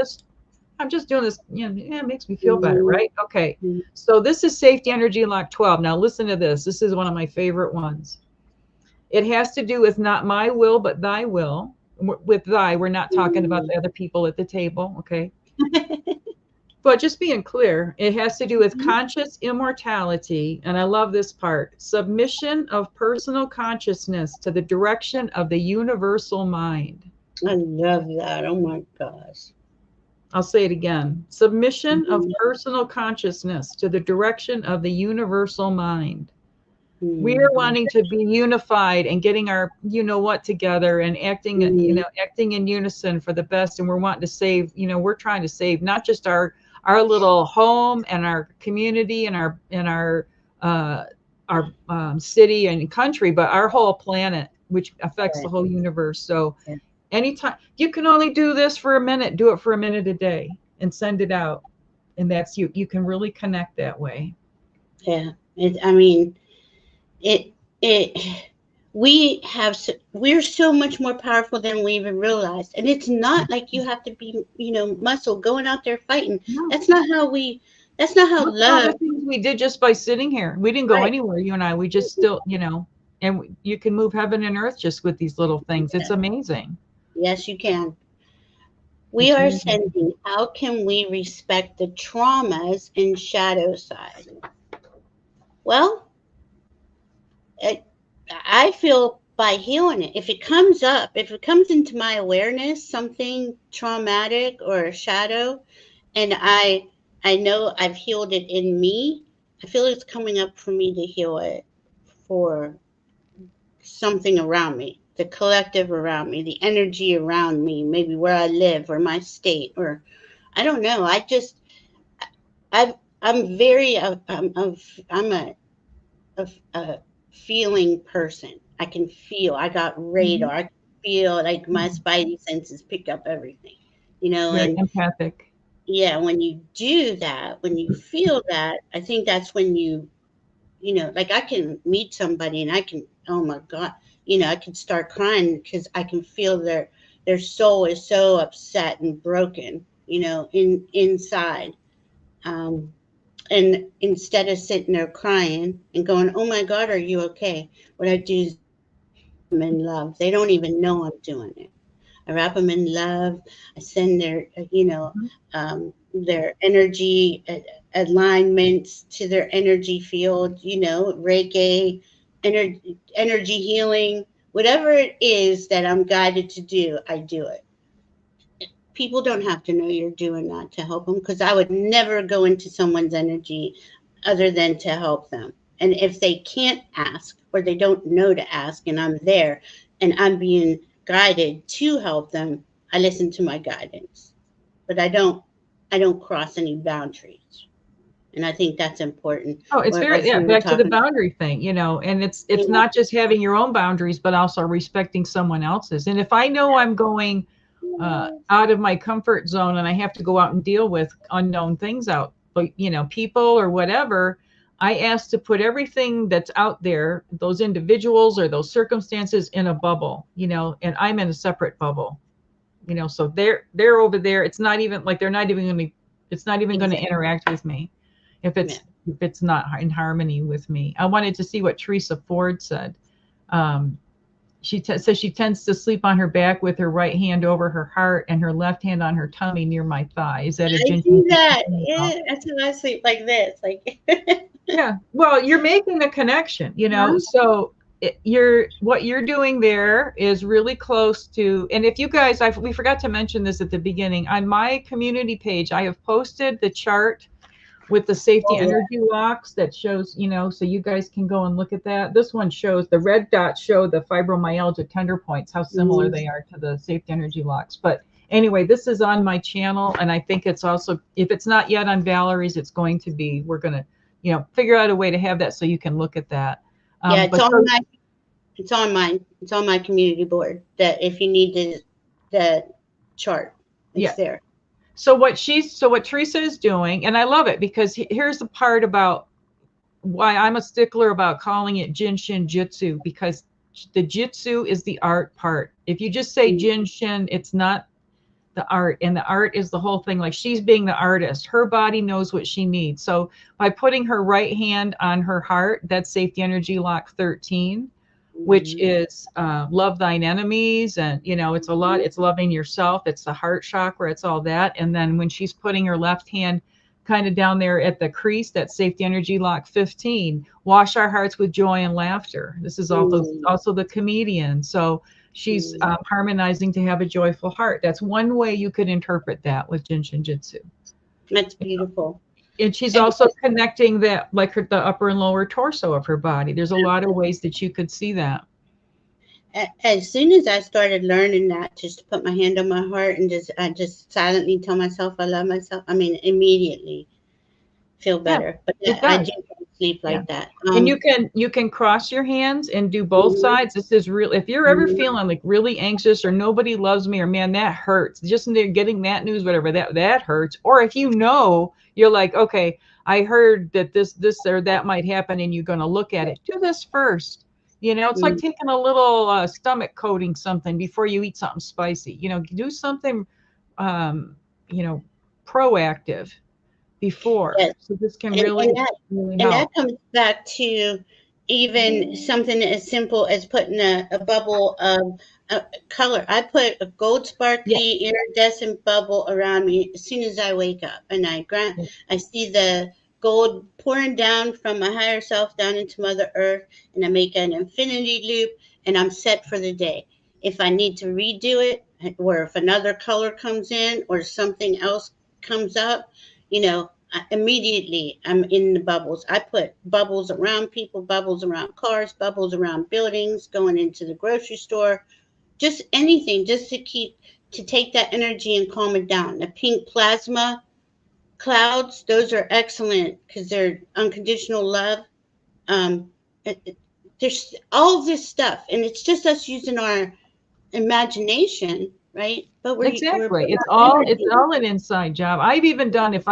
I'm just doing this, you know, yeah, it makes me feel better, right? Okay. So this is safety energy lock 12. Now listen to this. This is one of my favorite ones. It has to do with not my will, but thy will. With thy, we're not talking about the other people at the table, okay? But just being clear, it has to do with conscious immortality. And I love this part: submission of personal consciousness to the direction of the universal mind. I love that. Oh my gosh. I'll say it again: submission of personal consciousness to the direction of the universal mind. We are wanting to be unified and getting our, you know what, together, and acting, you know, acting in unison for the best. And we're wanting to save, you know, we're trying to save not just our little home and our community and our city and country, but our whole planet, which affects the whole universe. So anytime you can only do this for a minute, do it for a minute a day and send it out. And that's you can really connect that way. Yeah. I mean, we're so much more powerful than we even realized. And it's not like you have to be, you know, muscle going out there fighting. No. That's not how love. We did just by sitting here. We didn't go anywhere, you and I. We just still, you know, and you can move heaven and earth just with these little things. It's amazing. Yes, you can. We are sending, how can we respect the traumas and shadow side? Well, I feel by healing it. If it comes up, if it comes into my awareness, something traumatic or a shadow, and I know I've healed it in me, I feel it's coming up for me to heal it for something around me, the collective around me, the energy around me, maybe where I live or my state, or I don't know. I'm a feeling person. I can feel. I got radar. I can feel, like, my spidey senses pick up everything, you know. Very empathic. Yeah, when you do that, when you feel that, I think that's when you know, like, I can meet somebody and I can, oh my God, you know, I can start crying because I can feel their soul is so upset and broken, you know, inside. And instead of sitting there crying and going, oh my God, are you okay? What I do is wrap them in love. They don't even know I'm doing it. I wrap them in love. I send their, you know, their energy alignments to their energy field, you know, Reiki, energy healing, whatever it is that I'm guided to do, I do it. People don't have to know you're doing that to help them, because I would never go into someone's energy other than to help them. And if they can't ask, or they don't know to ask, and I'm there and I'm being guided to help them, I listen to my guidance. But I don't cross any boundaries. And I think that's important. Oh, it's very, back to the boundary thing, you know, and it's not just having your own boundaries, but also respecting someone else's. And if I know I'm going out of my comfort zone and I have to go out and deal with unknown things out, but, you know, people or whatever, I ask to put everything that's out there, those individuals or those circumstances, in a bubble, you know, and I'm in a separate bubble, you know, so they're over there. It's not even like, it's not even going to interact with me if it's not in harmony with me. I wanted to see what Teresa Ford said. She says she tends to sleep on her back with her right hand over her heart and her left hand on her tummy near my thigh. Is that a I do that? Yeah, that's how I sleep, like this. Like yeah. Well, you're making a connection, you know. So what you're doing there is really close to. And if you guys, we forgot to mention this at the beginning, on my community page, I have posted the chart with the safety Oh, yeah. energy locks that shows, you know, so you guys can go and look at that. This one shows the red dots show the fibromyalgia tender points, how similar they are to the safety energy locks. But anyway, this is on my channel, and I think it's also, if it's not yet on Valerie's, it's going to be. We're going to, you know, figure out a way to have that so you can look at that. Yeah, it's on mine. It's on my community board. That if you need the chart, it's there. So what Teresa is doing, and I love it, because here's the part about why I'm a stickler about calling it Jin Shin Jitsu, because the Jitsu is the art part. If you just say Jin Shin, it's not the art, and the art is the whole thing. Like, she's being the artist. Her body knows what she needs. So by putting her right hand on her heart, that's safety energy lock 13, which is love thine enemies. And, you know, it's a lot, it's loving yourself. It's the heart chakra. It's all that. And then when she's putting her left hand kind of down there at the crease, that's safety energy lock 15, wash our hearts with joy and laughter. This is also the comedian. So she's harmonizing to have a joyful heart. That's one way you could interpret that with Jin Shin Jitsu. That's beautiful. And she's also connecting that, like, the upper and lower torso of her body. There's a lot of ways that you could see that. As soon as I started learning that, just to put my hand on my heart and I just silently tell myself I love myself. I mean, immediately feel better. But I do sleep like that. And you can cross your hands and do both sides. This is real. If you're ever feeling like really anxious, or nobody loves me, or man, that hurts, just getting that news, whatever, that hurts. Or if you know, you're like, okay, I heard that this or that might happen, and you're going to look at it. Do this first. You know, it's like taking a little stomach coating something before you eat something spicy. You know, do something, you know, proactive before. Yes. So this can really help. And that comes back to even something as simple as putting a bubble of color. I put a gold sparkly iridescent bubble around me as soon as I wake up, and I see the gold pouring down from my higher self down into Mother Earth, and I make an infinity loop, and I'm set for the day. If I need to redo it, or if another color comes in or something else comes up, you know, immediately I'm in the bubbles. I put bubbles around people, bubbles around cars, bubbles around buildings, going into the grocery store, just anything, just to take that energy and calm it down. The pink plasma clouds, those are excellent because they're unconditional love. There's all this stuff, and it's just us using our imagination, right? But exactly, it's all an inside job. I've even done, if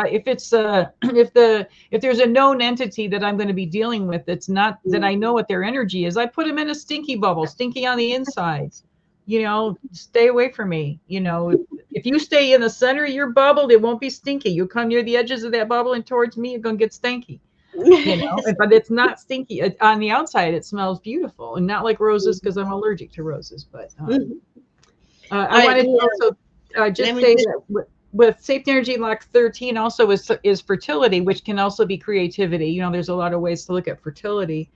there's a known entity that I'm going to be dealing with that's not that I know what their energy is, I put them in a stinky bubble, stinky on the insides. You know, stay away from me. You know, if you stay in the center of your bubble, it won't be stinky. You come near the edges of that bubble and towards me, you're going to get stinky. You know, but it's not stinky on the outside. It smells beautiful, and not like roses, because I'm allergic to roses. But I wanted to also just say that with safety energy lock 13 also is fertility, which can also be creativity. You know, there's a lot of ways to look at fertility.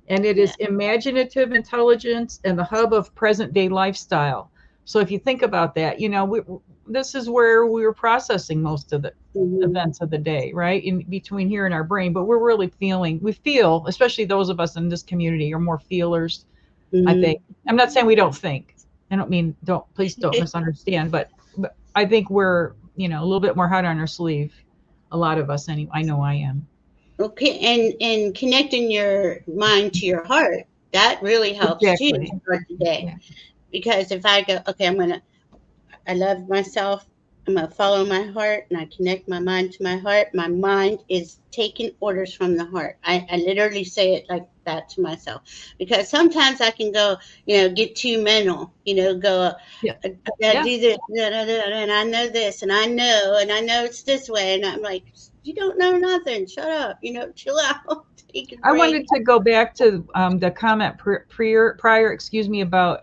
And it is imaginative intelligence and the hub of present day lifestyle. So if you think about that, you know, this is where we were processing most of the events of the day, right? In between here and our brain, but we're really we feel, especially those of us in this community are more feelers, I think. I'm not saying we don't think. I don't mean, please don't misunderstand, but I think we're, you know, a little bit more hard on our sleeve. A lot of us, anyway. I know I am. Okay, and connecting your mind to your heart, that really helps too to start the day. Because if I go, okay, I love myself, I'm gonna follow my heart, and I connect my mind to my heart. My mind is taking orders from the heart. I literally say it like that to myself, because sometimes I can go, you know, get too mental, you know, go, I gotta do this, and I know this, and I know it's this way, and I'm like, you don't know nothing. Shut up. You know, chill out. Take a break. I wanted to go back to the comment prior, excuse me, about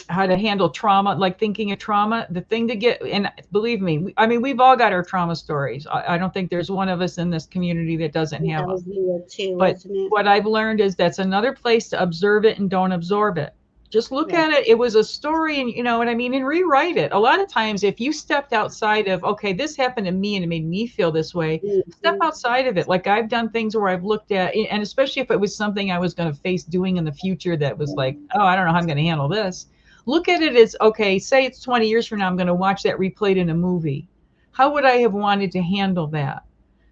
how to handle trauma, like thinking of trauma. The thing to get, and believe me, I mean, we've all got our trauma stories. I don't think there's one of us in this community that doesn't have them. Too, but what I've learned is that's another place to observe it and don't absorb it. Just look Right. at it. It was a story, and you know what I mean, and rewrite it. A lot of times, if you stepped outside of, okay, this happened to me and it made me feel this way, step Mhm. outside of it. Like I've done things where I've looked at, and especially if it was something I was going to face doing in the future that was like, oh, I don't know how I'm going to handle this. Look at it as, okay, say it's 20 years from now, I'm going to watch that replayed in a movie. How would I have wanted to handle that?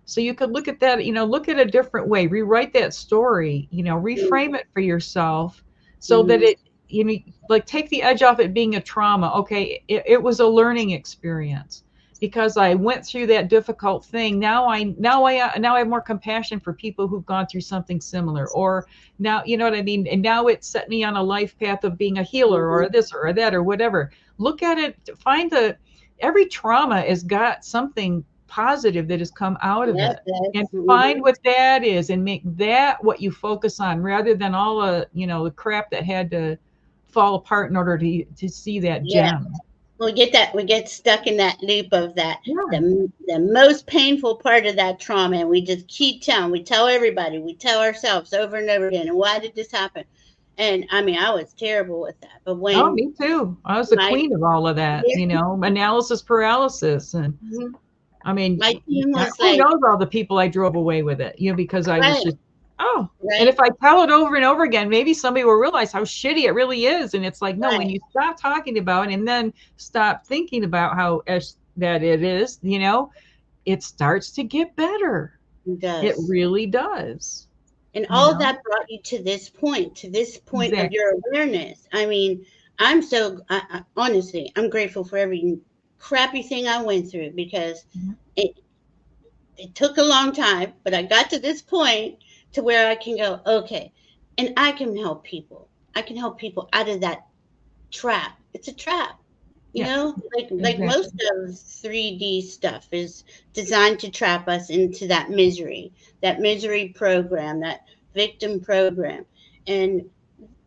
So you could look at that, you know, look at a different way, rewrite that story, you know, reframe it for yourself so that Mhm. it, you know, like take the edge off it being a trauma. Okay, it was a learning experience because I went through that difficult thing. Now I have more compassion for people who've gone through something similar. Or now, you know what I mean? And now it set me on a life path of being a healer Mhm. or this or that or whatever. Look at it, find the every trauma has got something positive that has come out of Yep, it, and that's find mhm. what that is and make that what you focus on rather than all the, you know, the crap that had to fall apart in order to see that Yeah. gem. We get stuck in that loop of that Yeah. the most painful part of that trauma, and we just keep telling, we tell everybody, we tell ourselves over and over again, and why did this happen? And I mean, I was terrible with that. But Oh, when me too. I was the my queen of all of that, you know, analysis paralysis. And mhm, I mean, my team was who like, knows all the people I drove away with it, you know, because I was right, just, oh, and right, if I tell it over and over again, maybe somebody will realize how shitty it really is. And it's like, no, when right, you stop talking about it and then stop thinking about how that it is, you know, it starts to get better. it It does. really does, And you all know, that brought you to this point of exactly. your awareness. I mean, honestly, I'm grateful for every crappy thing I went through because Mhm. it, it took a long time, but I got to this point to where I can go, okay, and I can help people. I can help people out of that trap. It's a trap. You Yeah, know, like most exactly. of 3D stuff is designed to trap us into that misery program, that victim program. And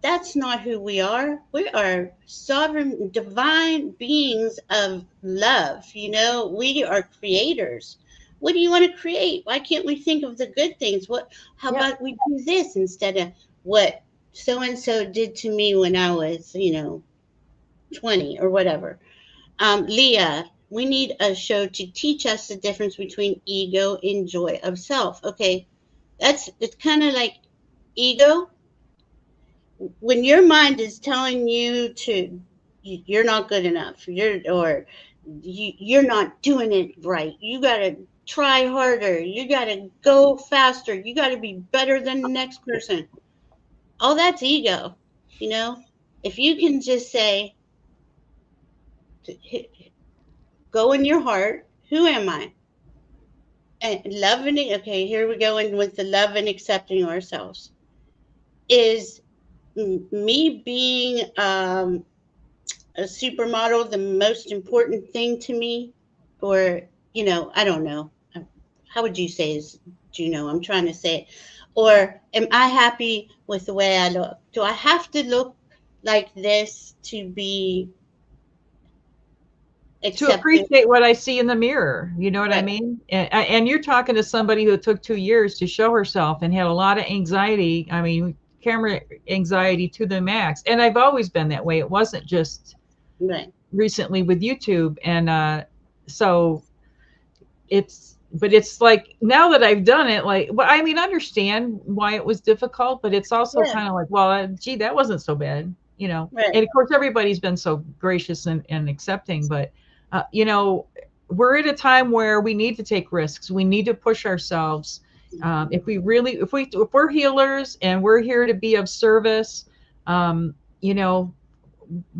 that's not who we are. We are sovereign, divine beings of love. You know, we are creators. What do you want to create? Why can't we think of the good things? How Yeah. about we do this instead of what so and so did to me when I was, 20 or whatever? Leah, we need a show to teach us the difference between ego and joy of self. Okay, it's kind of like ego. When your mind is telling you to, you're not good enough, you're not doing it right. You gotta try harder. You gotta go faster. You gotta be better than the next person. All that's ego. You know, if you can just say, go in your heart. Who am I? And loving it, okay, here we go in with the love and accepting ourselves. Is me being a supermodel the most important thing to me? Or, I don't know. How would you say is Juno? I'm trying to say it. Or am I happy with the way I look? Do I have to look like this to be To accepted? appreciate what I see in the mirror, you know what I Right. mean? And you're talking to somebody who took 2 years to show herself and had a lot of anxiety. I mean, camera anxiety to the max. And I've always been that way. It wasn't just Right. recently with YouTube. And so but it's like now that I've done it, like, well, I mean, understand why it was difficult, but it's also Yeah. kind of like, well, gee, that wasn't so bad, you know. Right. And of course, everybody's been so gracious and accepting, but you know, we're at a time where we need to take risks. We need to push ourselves. If we're healers and we're here to be of service, you know,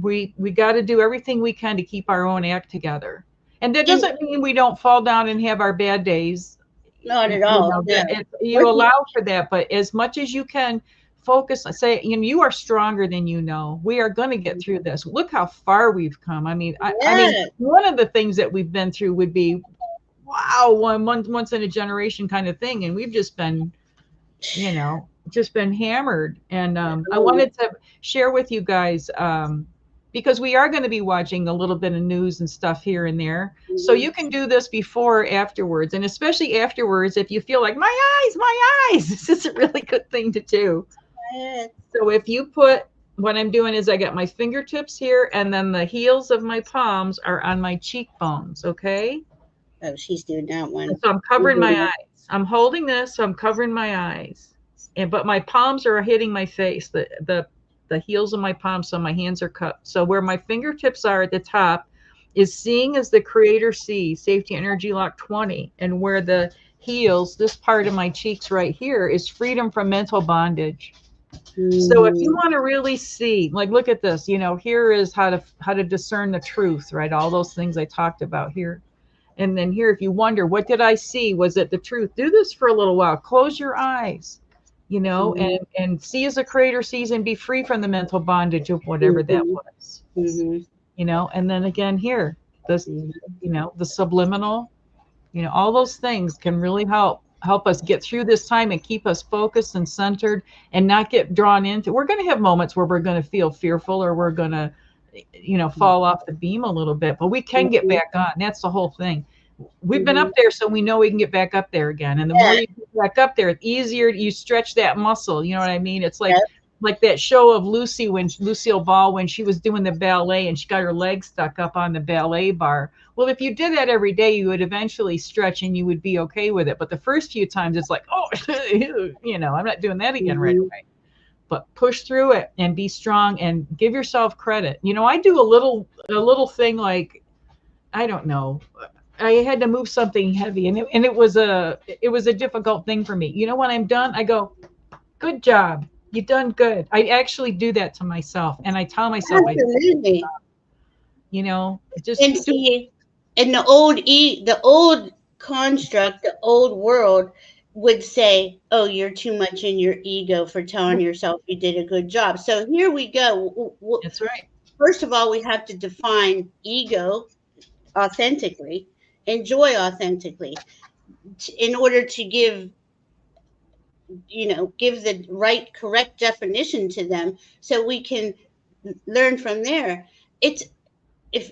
we got to do everything we can to keep our own act together. And that And doesn't mean we don't fall down and have our bad days. not You at all. know, No. you We're here. allow for that, but as much as you can focus, say, you know, you are stronger than you know. We are going to get through this. Look how far we've come. I mean, Yeah. one of the things that we've been through would be, wow, once in a generation kind of thing, and we've just been, you know, just been hammered. And I Oh, wanted to share with you guys, because we are going to be watching a little bit of news and stuff here and there. So mhm. you can do this before or afterwards. And especially afterwards, if you feel like, my eyes, this is a really good thing to do. Yeah. So if you put what I'm doing is I got my fingertips here, and then the heels of my palms are on my cheekbones, okay? Oh, she's doing that one. So I'm covering my eyes. I'm holding this, so I'm covering my eyes. But my palms are hitting my face, the heels of my palms, so my hands are cupped. So where my fingertips are at the top is seeing as the creator sees, safety energy lock 20. And where the heels, this part of my cheeks right here, is freedom from mental bondage. So if you want to really see, like, look at this, here is how to discern the truth, right? All those things I talked about here. And then here, if you wonder, what did I see? Was it the truth? Do this for a little while. Close your eyes, and see as the creator sees, and be free from the mental bondage of whatever that was. And then again here, this, the subliminal, all those things can really help us get through this time and keep us focused and centered and not get drawn into. We're going to have moments where we're going to feel fearful, or we're going to fall off the beam a little bit, but we can get back on. That's the whole thing. We've been up there, so we know we can get back up there again. And the more you get back up there, the easier you stretch that muscle. You know what I mean? It's like that show of Lucille Ball, when she was doing the ballet and she got her legs stuck up on the ballet bar. Well, if you did that every day, you would eventually stretch and you would be okay with it. But the first few times, it's like, oh, I'm not doing that again right away. But push through it and be strong and give yourself credit. I do a little thing, like, I don't know, I had to move something heavy, and it was a difficult thing for me. When I'm done, I go, good job, you done good. I actually do that to myself, and I tell myself, absolutely. Just and see, in the old construct, the old world would say, oh, you're too much in your ego for telling yourself you did a good job. So here we go. That's right. First of all, we have to define ego authentically and joy authentically in order to give the right, correct definition to them, so we can learn from there. If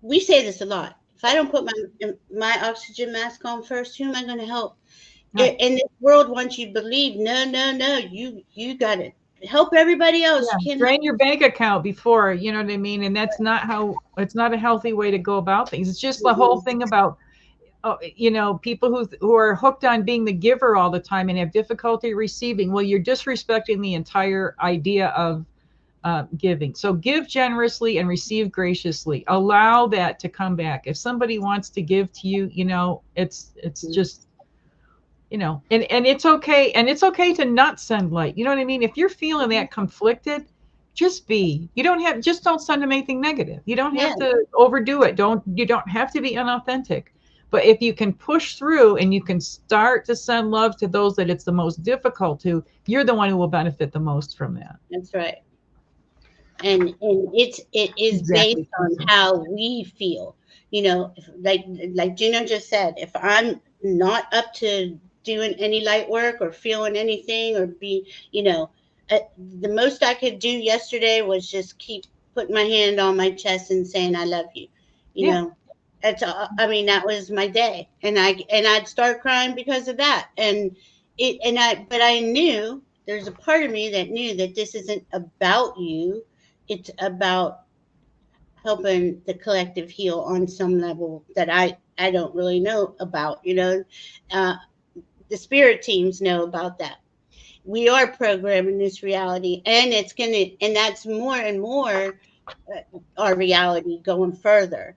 we say this a lot, if I don't put my oxygen mask on first, who am I going to help? Right. And this world wants you to believe, no, you got to help everybody else. Yeah, drain your bank account before, you know what I mean? And that's not it's not a healthy way to go about things. It's just the whole thing about, people who are hooked on being the giver all the time and have difficulty receiving. Well, you're disrespecting the entire idea of giving. So give generously and receive graciously. Allow that to come back. If somebody wants to give to you, it's just, and it's okay. And it's okay to not send light. You know what I mean? If you're feeling that conflicted, just don't send them anything negative. You don't have to overdo it. You don't have to be unauthentic. But if you can push through and you can start to send love to those that it's the most difficult to, you're the one who will benefit the most from that. That's right. And it is based on how we feel. Like Juno just said, if I'm not up to doing any light work or feeling anything or the most I could do yesterday was just keep putting my hand on my chest and saying I love you. You know, that's that was my day, and I'd start crying because of that. But I knew there's a part of me that knew that this isn't about you. It's about helping the collective heal on some level that I don't really know about. The spirit teams know about that. We are programming this reality, and that's more and more our reality going further,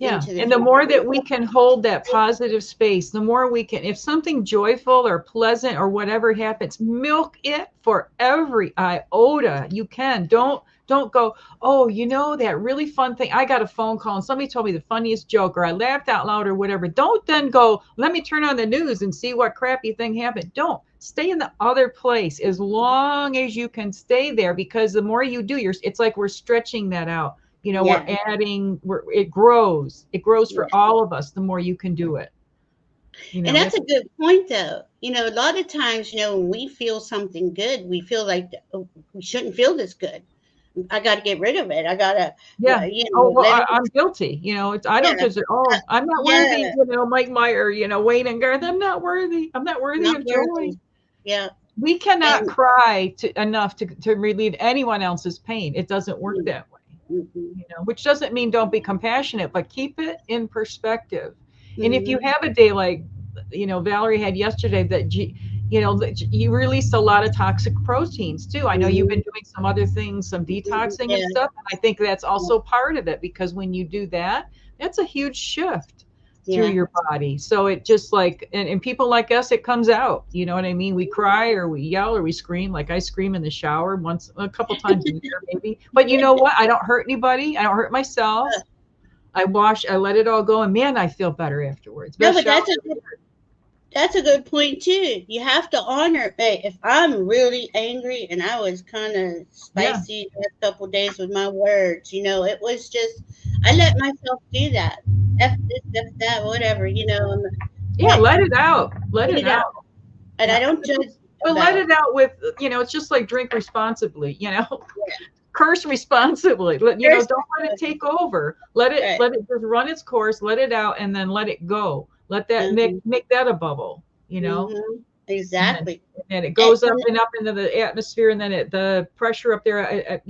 and the more that we can hold that positive space, the more we can, if something joyful or pleasant or whatever happens, milk it for every iota you can. Don't go, oh, that really fun thing, I got a phone call and somebody told me the funniest joke, or I laughed out loud or whatever. Don't then go, let me turn on the news and see what crappy thing happened. Don't. Stay in the other place as long as you can stay there, because the more you do, it's like we're stretching that out. We're adding, it grows for all of us the more you can do it. And that's a good point, though. A lot of times, when we feel something good, we feel like we shouldn't feel this good. I got to get rid of it. I got to, I'm guilty. I don't deserve, I'm not worthy, Mike Meyer, Wayne and Garth, I'm not worthy. I'm not worthy of joy. Yeah. We cannot And cry enough to relieve anyone else's pain. It doesn't work that way. mhm, Which doesn't mean don't be compassionate, but keep it in perspective. And if you mhm, have a day like, Valerie had yesterday, that that you released a lot of toxic proteins too. I know you've been mhm, doing some other things, some mhm, detoxing and yeah, stuff. And I think that's yeah, also part of it, because when you do that, that's a huge shift through yeah. your body. So it just like, and people like us, it comes out. You know what I mean? We cry or we yell or we scream. Like I scream in the shower a couple times a year maybe. But you know what? I don't hurt anybody. I don't hurt myself. I let it all go, and man, I feel better afterwards. No, Best but shower. that's a good point too. You have to honor. Hey, if I'm really angry and I was kind of Yeah. spicy the last couple days with my words, it was just I let myself do that. F this, F that, whatever, Yeah, and let it out. Let get it it out. out. And I Yeah. don't judge But let about. it out with, it's just like drink responsibly, curse responsibly. First, Don't let it take over. Let it right. let it just run its course, let it out, and then let it go. Let that Mm-hmm, make that a bubble. mm-hmm, And then, exactly. it And, goes up and up into the atmosphere, and then the pressure up there,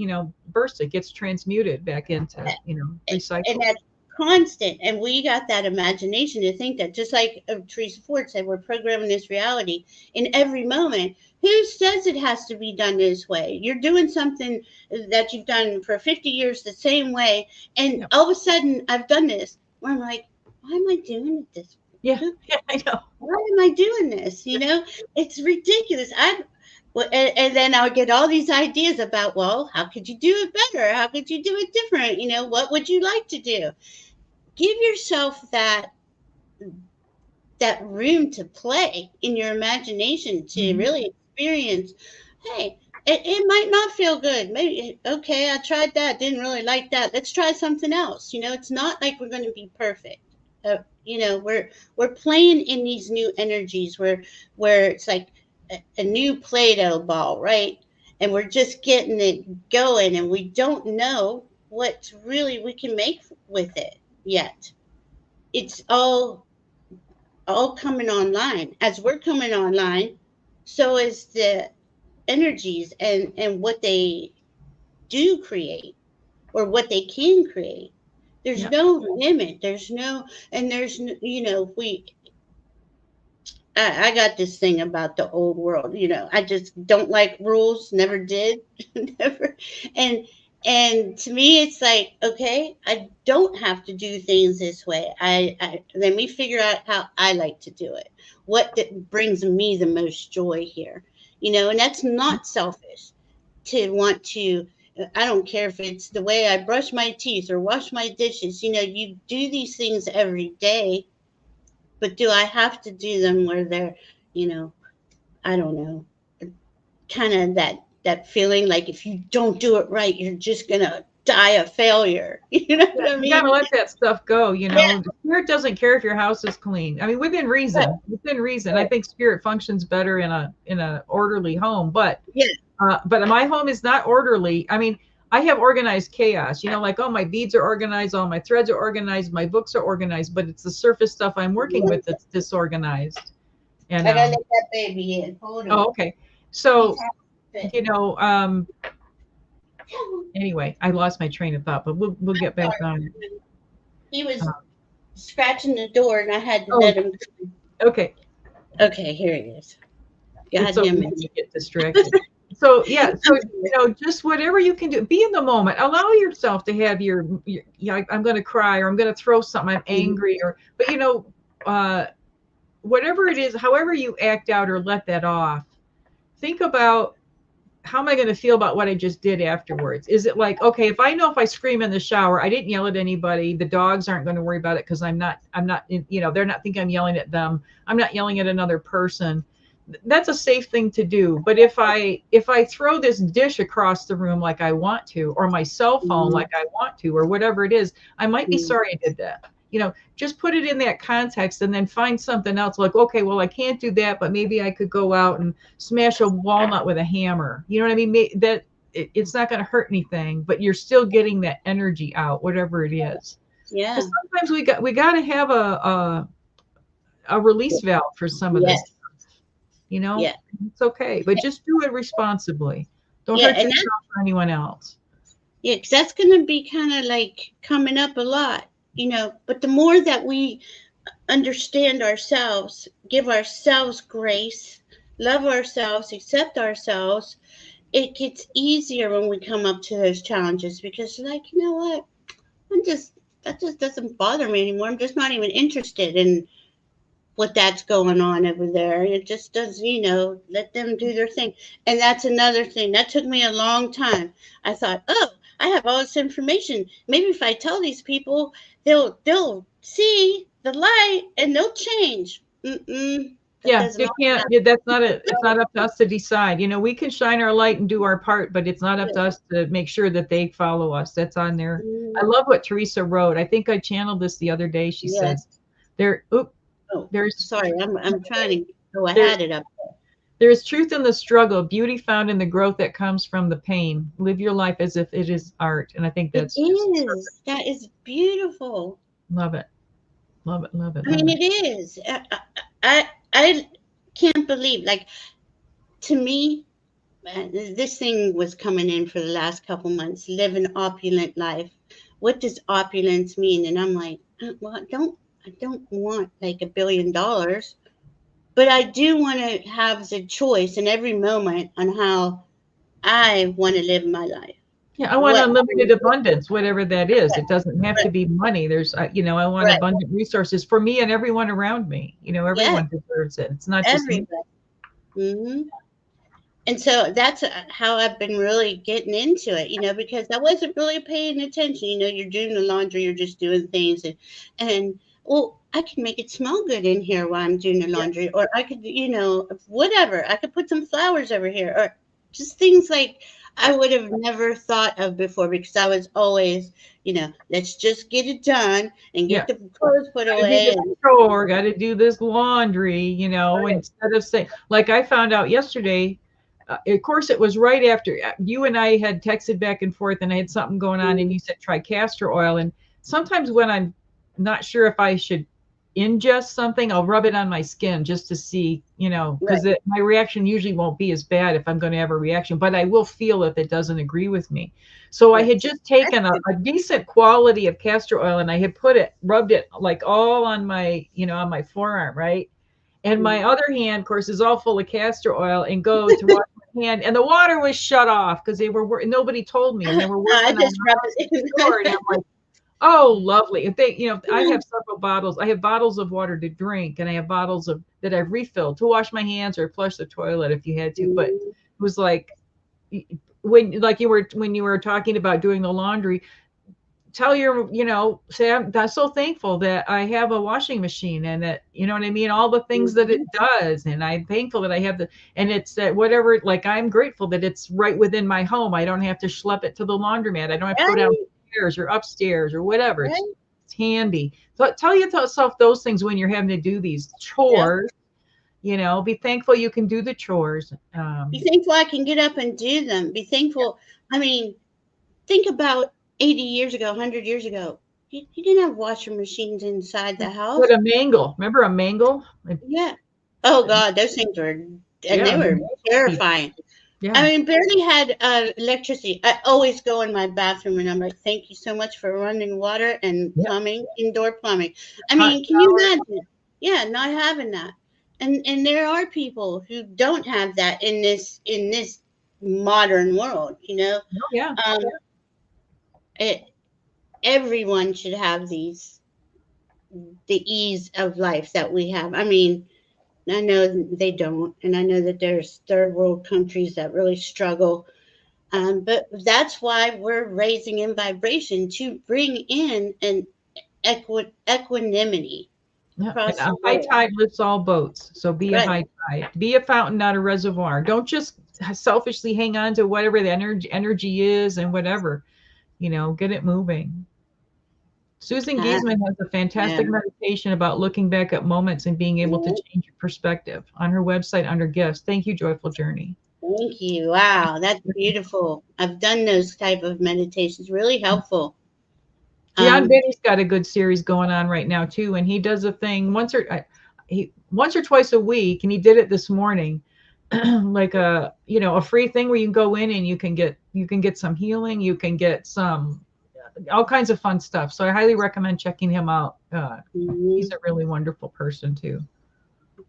bursts. It gets transmuted back into, and recycled. that's constant. And we got that imagination to think that, just like Teresa Ford said, we're programming this reality in every moment. Who says it has to be done this way? You're doing something that you've done for 50 years the same way, and Yeah. all of a sudden I've done this where I'm like, why am I doing it this Yeah. way? Yeah, I know. Why am I doing this? It's ridiculous. And then I'll get all these ideas about, well, how could you do it better? How could you do it different? What would you like to do? Give yourself that room to play in your imagination to Mhm. really experience. Hey, it might not feel good. Maybe okay, I tried that, didn't really like that. Let's try something else. It's not like we're going to be perfect. We're playing in these new energies where it's like a new Play-Doh ball, right? And we're just getting it going, and we don't know what really we can make with it yet. It's all coming online. As we're coming online, so is the energies and what they do create, or what they can create. There's Yeah. no limit. There's no, and there's no, we. I got this thing about the old world. I just don't like rules. Never did. Never. And and to me, it's like, okay, I don't have to do things this way. I let me figure out how I like to do it. What that brings me the most joy here. And that's not selfish to want to. I don't care if it's the way I brush my teeth or wash my dishes. You do these things every day, but do I have to do them where they're, you know, I don't know, kind of that feeling like if you don't do it right, you're just gonna die a failure. You know Yeah, what I you gotta mean? let that stuff go. Yeah, Spirit doesn't care if your house is clean. I mean, within right, reason. Within reason. I right. think spirit functions better in a orderly home. Yeah, But my home is not orderly. I mean, I have organized chaos. Like, oh, my beads are organized, all my threads are organized, my books are organized, but it's the surface stuff I'm working with that's disorganized. And I gotta let that baby in. Hold oh, on. okay. He's So, having a fit. you know, anyway, I lost my train of thought, but we'll get back on it. Sorry. He was Uh, scratching the door, and I had to oh, let him. okay. Okay, here he is. It's Got so him easy in. to get distracted. So yeah, so just whatever you can do, be in the moment. Allow yourself to have I'm going to cry, or I'm going to throw something. I'm angry, but whatever it is, however you act out or let that off. Think about, how am I going to feel about what I just did afterwards? Is it like, okay, if I know if I scream in the shower, I didn't yell at anybody. The dogs aren't going to worry about it because I'm not, they're not thinking I'm yelling at them. I'm not yelling at another person. That's a safe thing to do. But if I throw this dish across the room like I want to, or my cell phone like I want to, or whatever it is, I might be sorry I did that. Just put it in that context, and then find something else. Like, okay, well, I can't do that, but maybe I could go out and smash a walnut with a hammer. You know what I mean? It's not going to hurt anything, but you're still getting that energy out, whatever it is. Yeah. Because sometimes we got to have a release valve for some of this. Yes. You know, Yeah. it's okay, but just do it responsibly. Don't Yeah. hurt yourself or anyone else. Yeah, because that's going to be kind of like coming up a lot, but the more that we understand ourselves, give ourselves grace, love ourselves, accept ourselves, it gets easier when we come up to those challenges because, like, you know what? That just doesn't bother me anymore. I'm just not even interested in what that's going on over there. It just does, let them do their thing. And that's another thing. That took me a long time. I thought, oh, I have all this information. Maybe if I tell these people, they'll see the light and they'll change. That Yeah, doesn't you always can't. happen. Yeah, that's not it. It's not up to us to decide. You know, we can shine our light and do our part, but it's not up to us to make sure that they follow us. That's on there. I love what Teresa wrote. I think I channeled this the other day. She Yeah. says, "There, oop, Oh, there's sorry. I'm trying to go. I there, had it up. there is truth in the struggle, beauty found in the growth that comes from the pain. Live your life as if it is art." And I think It that's just perfect. is. That is beautiful. Love it, love it, love it, I love mean, it. it is. I can't believe, like, to me, this thing was coming in for the last couple months. Live an opulent life. What does opulence mean? And I'm like, well, I don't want like $1 billion, but I do want to have the choice in every moment on how I want to live my life. Yeah, I want What? unlimited abundance, whatever that is. It doesn't have to Right. be money. There's, I want Right. abundant resources for me and everyone around me. You know, Yes. everyone deserves it. It's not just me. Everybody. Hmm. And so that's how I've been really getting into it, because I wasn't really paying attention. You're doing the laundry, you're just doing things, and well, I can make it smell good in here while I'm doing the Yeah, laundry, or I could, whatever. I could put some flowers over here, or just things like I would have never thought of before because I was always, let's just get it done and yeah. get the clothes put Got to do away. this chore. Got to do this laundry. You know, Right. instead of saying, like I found out yesterday. Of course, it was right after you and I had texted back and forth, and I had something going on, and you said try castor oil. And sometimes when I'm not sure if I should ingest something, I'll rub it on my skin just to see, Right. because my reaction usually won't be as bad if I'm going to have a reaction, but I will feel if it doesn't agree with me. So I Right. had just taken a decent quality of castor oil, and I had rubbed it like all on my, on my forearm, right? And my other hand, of course, is all full of castor oil and go to wash my hand. And the water was shut off because nobody told me. And they were I working on just rub the it store. And I'm in. like, oh, lovely. If they, I have several bottles. I have bottles of water to drink, and I have bottles that I've refilled to wash my hands or flush the toilet if you had to. But it was like when you were talking about doing the laundry, tell say I'm so thankful that I have a washing machine and that, you know what I mean, all the things that it does. And I'm thankful that I have and it's that whatever, like I'm grateful that it's right within my home. I don't have to schlep it to the laundromat. I don't have to go Right. downstairs or upstairs or whatever. It's Right. handy. So tell yourself those things when you're having to do these Yep. chores. Be thankful you can do the chores. Be thankful I can get up and do them. Be thankful. I mean, think about 80 years ago, 100 years ago. You didn't have washing machines inside the What house. a mangle. Remember a mangle? Yeah. Oh God, those things were, and they Yeah. were terrifying. I Yeah. mean, barely had electricity. I always go in my bathroom and I'm like, thank you so much for running water and Yeah. plumbing, indoor plumbing. I Hot mean, can you shower. imagine? Yeah, not having that. And there are people who don't have that in this modern world. Oh, yeah. Um, it, everyone should have the ease of life that we have. I mean, I know they don't, and I know that there's third world countries that really struggle. But that's why we're raising in vibration to bring in an equanimity Yeah, and across a the high world. tide lifts all boats. So be a Right. high tide. Be a fountain, not a reservoir. Don't just selfishly hang on to whatever the energy is and whatever. Get it moving. Susan Uh, Giesman has a yeah. fantastic meditation about looking back at moments and being able to change your perspective on her website under gifts. Thank you, Joyful Journey. Thank you. Wow, that's beautiful. I've done those type of meditations. Really helpful. John Um, Benny's got a good series going on right now too, and he does a thing once or he once or twice a week, and he did it this morning, like a a free thing where you can go in and you can get some healing, you can get some all kinds of fun stuff. So I highly recommend checking him out. He's a really wonderful person too.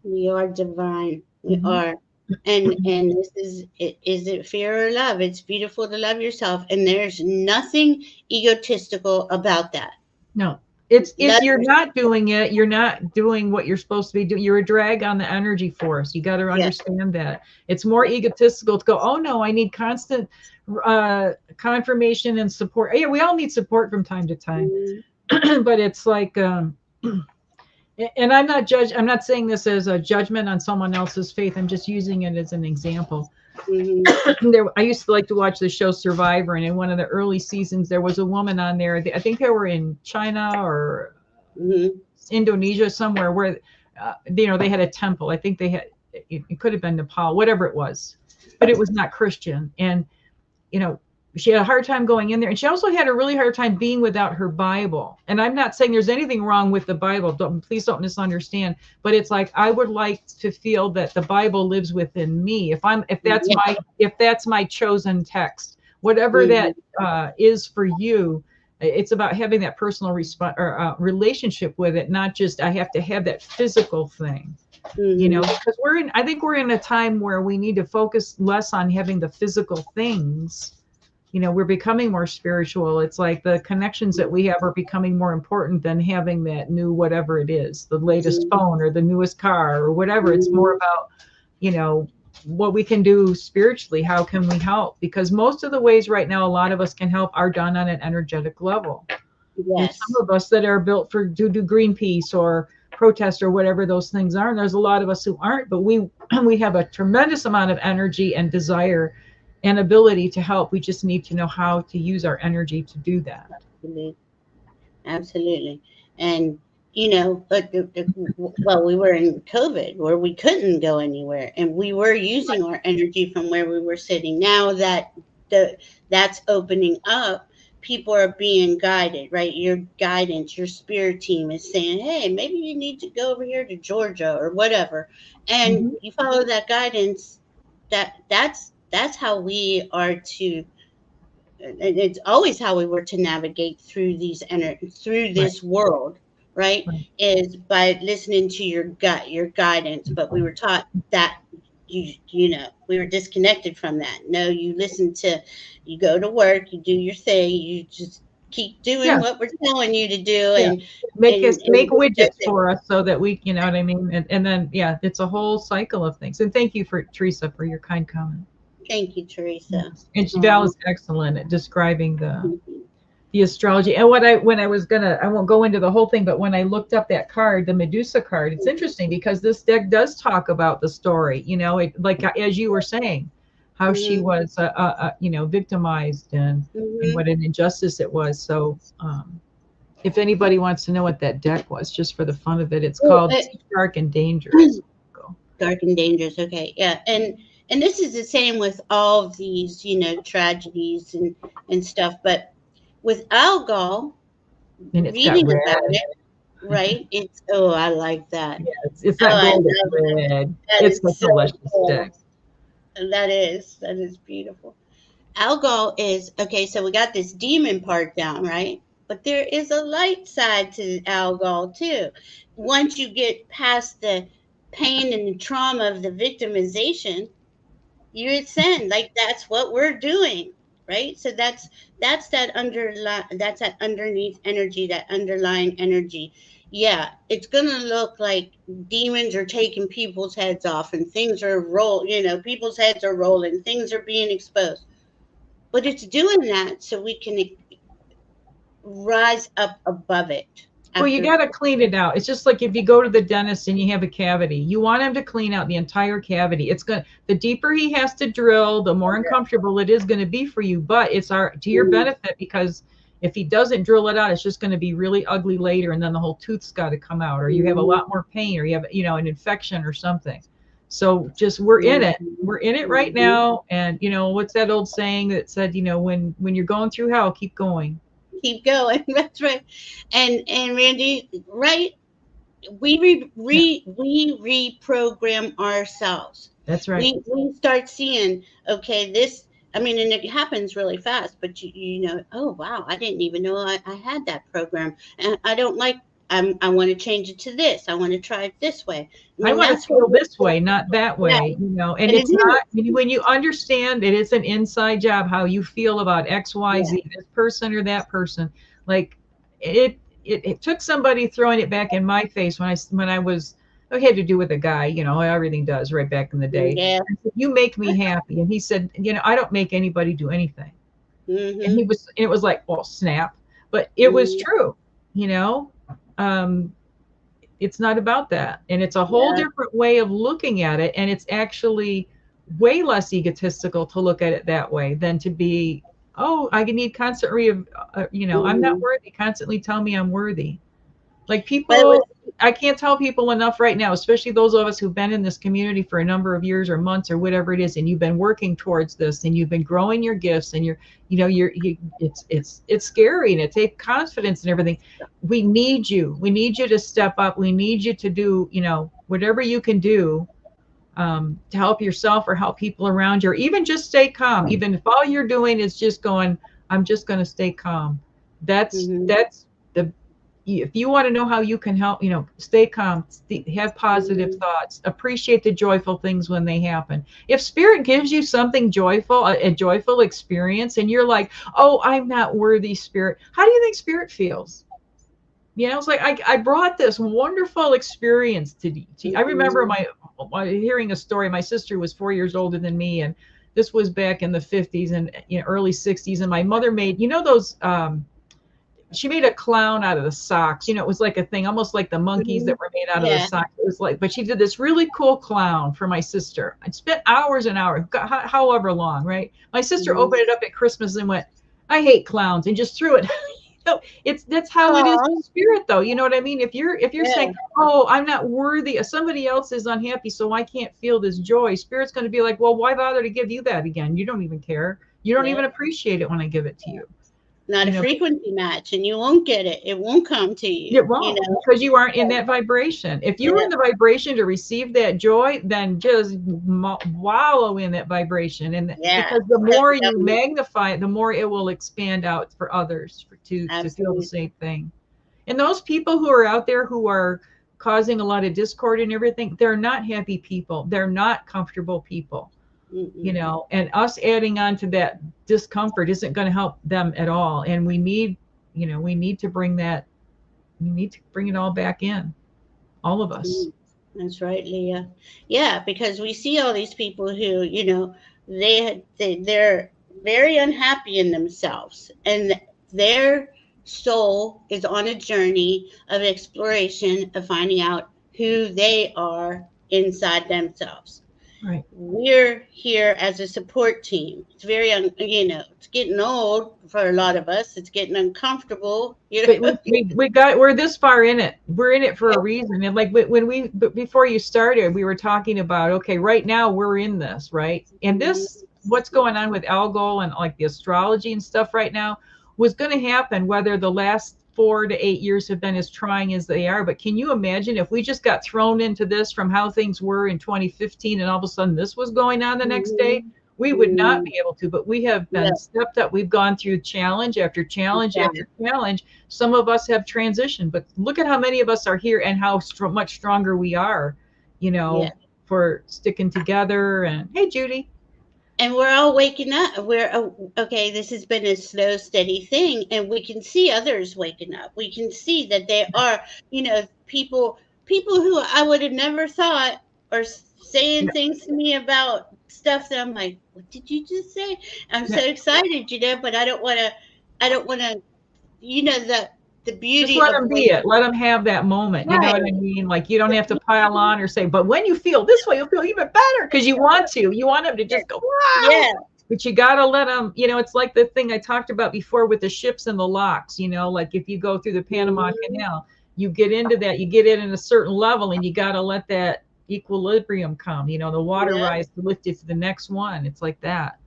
We are divine. We are. And this is it fear or love? It's beautiful to love yourself, and there's nothing egotistical about that. No. It's if you're not doing it, you're not doing what you're supposed to be doing. You're a drag on the energy force. You got to understand that. It's more egotistical to go, oh no, I need constant confirmation and support. Yeah, we all need support from time to time. But it's like and I'm not saying this as a judgment on someone else's faith. I'm just using it as an example. I used to like to watch the show Survivor, and in one of the early seasons there was a woman on there. I think they were in China or Indonesia somewhere where they had a temple. I think they had it could have been Nepal, whatever it was, but it was not Christian. And she had a hard time going in there, and she also had a really hard time being without her Bible. And I'm not saying there's anything wrong with the Bible. Please don't misunderstand. But it's like I would like to feel that the Bible lives within me. If that's my chosen text, whatever that is for you, it's about having that personal relationship with it, not just I have to have that physical thing. Because I think we're in a time where we need to focus less on having the physical things. We're becoming more spiritual. It's like the connections that we have are becoming more important than having that new whatever it is, the latest phone or the newest car or whatever. It's more about, what we can do spiritually. How can we help? Because most of the ways right now a lot of us can help are done on an energetic level. And some of us that are built to do Greenpeace or protest or whatever those things are, and there's a lot of us who aren't, but we have a tremendous amount of energy and desire and ability to help. We just need to know how to use our energy to do that. Absolutely. And well, we were in COVID where we couldn't go anywhere, and we were using our energy from where we were sitting. Now that that's opening up, people are being guided, right? Your guidance, your spirit team is saying, hey, maybe you need to go over here to Georgia or whatever, and you follow that guidance. That's how we are to. It's always how we were to navigate through this world, right? Is by listening to your gut, your guidance. But we were taught that we were disconnected from that. No, you go to work, you do your thing, you just keep doing what we're telling you to do, and make widgets for us so that we, you know what I mean? And then it's a whole cycle of things. And thank you Teresa for your kind comment. Thank you, Teresa. And Val is excellent at describing the astrology. And I won't go into the whole thing, but when I looked up that card, the Medusa card, it's interesting because this deck does talk about the story, like as you were saying, how she was, victimized and what an injustice it was. So if anybody wants to know what that deck was, just for the fun of it, it's called Dark and Dangerous. Dark and Dangerous. Okay. Yeah. And this is the same with all of these, tragedies and stuff. But with Algol, reading about it, right? It's I like that. Yeah, it's not golden red. It's a delicious deck. That is beautiful. Algol is okay. So we got this demon part down, right? But there is a light side to Algol too. Once you get past the pain and the trauma of the victimization, you ascend. Like that's what we're doing, right? So that's that underneath energy, that underlying energy. Yeah, it's gonna look like demons are taking people's heads off and things are people's heads are rolling, things are being exposed. But it's doing that so we can rise up above it. Well, you got to clean it out. It's just like if you go to the dentist and you have a cavity, you want him to clean out the entire cavity. The deeper he has to drill, the more uncomfortable it is going to be for you, but it's to your benefit, because if he doesn't drill it out, it's just going to be really ugly later. And then the whole tooth's got to come out, or you have a lot more pain, or you have, an infection or something. So we're in it right now. And what's that old saying that said, when you're going through hell, keep going. Keep going. That's right. And Randy, right? we reprogram ourselves. That's right. We start seeing, okay, this, I mean, and it happens really fast, but you know, oh wow, I didn't even know I had that program, and I don't like. I want to change it to this. I want to try it this way. I I mean, want to that's what. feel this way, not that Yeah, way, you know. And and it it's is. not when you understand that it's an inside job how you feel about X, Y, Yeah. Z, this person or that person. Like it took somebody throwing it back in my face when I was I had to do with a guy, you know, how everything does right back in the day. Yeah. I said, "You make me happy," and he said, "You know, I don't make anybody do anything." And Mhm. it was like, well, snap, but it was Mhm. true, you know. Um, it's not about that. And it's a whole Yeah. different way of looking at it. And it's actually way less egotistical to look at it that way than to be, oh, I need constantly, you know, I'm not Mhm. worthy. Constantly tell me I'm worthy. Like But it was. people, I can't tell people enough right now, especially those of us who've been in this community for a number of years or months or whatever it is, and you've been working towards this and you've been growing your gifts and you know, it's scary and it takes confidence and everything. We need you. We need you to step up. We need you to do, you know, whatever you can do to help yourself or help people around you, or even just stay calm. Even if all you're doing is just going, I'm just going to stay calm. Mhm. That's the if you want to know how you can help, you know, stay calm, have positive Mhm. thoughts, appreciate the joyful things when they happen. If spirit gives you something joyful, a joyful experience, and you're like, oh, I'm not worthy, spirit, how do you think spirit feels? You know, it's like I brought this wonderful experience to I remember Mhm. hearing a story. My sister was 4 years older than me, and this was back in the 50s and, you know, early 60s. And my mother made, you know, those she made a clown out of the socks. You know, it was like a thing, almost like the monkeys Mhm. that were made out of the Yeah. socks. It was like, but she did this really cool clown for my sister. I spent hours and hours, however long, right? My sister Mhm. opened it up at Christmas and went, I hate clowns, and just threw it. You know, that's how it is Aw. with spirit, though. You know what I mean? If you're Yeah. saying, oh, I'm not worthy, somebody else is unhappy, so I can't feel this joy, spirit's going to be like, well, why bother to give you that again? You don't even care. You don't Yeah. even appreciate it when I give it to you. Not a You know, frequency match, and you won't get it. It won't come to you. it You won't, know. because you aren't in that vibration. If you were Yeah. in the vibration to receive that joy, then just wallow in that vibration. And Yeah. because the more you Um, magnify it, the more it will expand out for others to feel the absolutely. same thing. And those people who are out there who are causing a lot of discord and everything, they're not happy people. They're not comfortable people, you Mm-mm. know, and us adding on to that discomfort isn't going to help them at all. And we need, you know, we need to bring it all back in, all of us. Mm. That's right, Leah. Yeah, because we see all these people who, you know, they're very unhappy in themselves, and their soul is on a journey of exploration of finding out who they are inside themselves. Right. We're here as a support team. It's very, you know, it's getting old for a lot of us. It's getting uncomfortable, you But know. we're this far in it. We're in it for a reason. And like when we but before you started, we were talking about, okay, right now we're in this, right? And this what's going on with algol and like the astrology and stuff right now was going to happen whether the last 4 to 8 years have been as trying as they are. But can you imagine if we just got thrown into this from how things were in 2015 and all of a sudden this was going on the next day? Mhm. We would not Mhm. be able to, but we have Yeah, been stepped up. We've gone through challenge after challenge yeah, after challenge. Some of us have transitioned, but look at how many of us are here and how much stronger we are, you yeah. know, for sticking together. And hey, Judy. And we're all waking up. We're okay. This has been a slow, steady thing, and we can see others waking up. We can see that they are, you know, people who I would have never thought are saying Yeah, things to me about stuff that I'm like, what did you just say? I'm so yeah. excited, you know, but I don't want to. I don't want to. You know the Just beauty let of them be it. waking. Let them have that moment. You know what I Right. mean? Like you don't The have to pile beauty. on or say, but when you feel this way, you'll feel even better because you want to. You want them to just go, wow. Yeah. But you got to let them, you know, it's like the thing I talked about before with the ships and the locks, you know, like if you go through the Panama Mhm. Canal, you get into that, you get in at a certain level and you got to let that equilibrium come, you know, the water Yeah. rise to lift you to the next one. It's like that.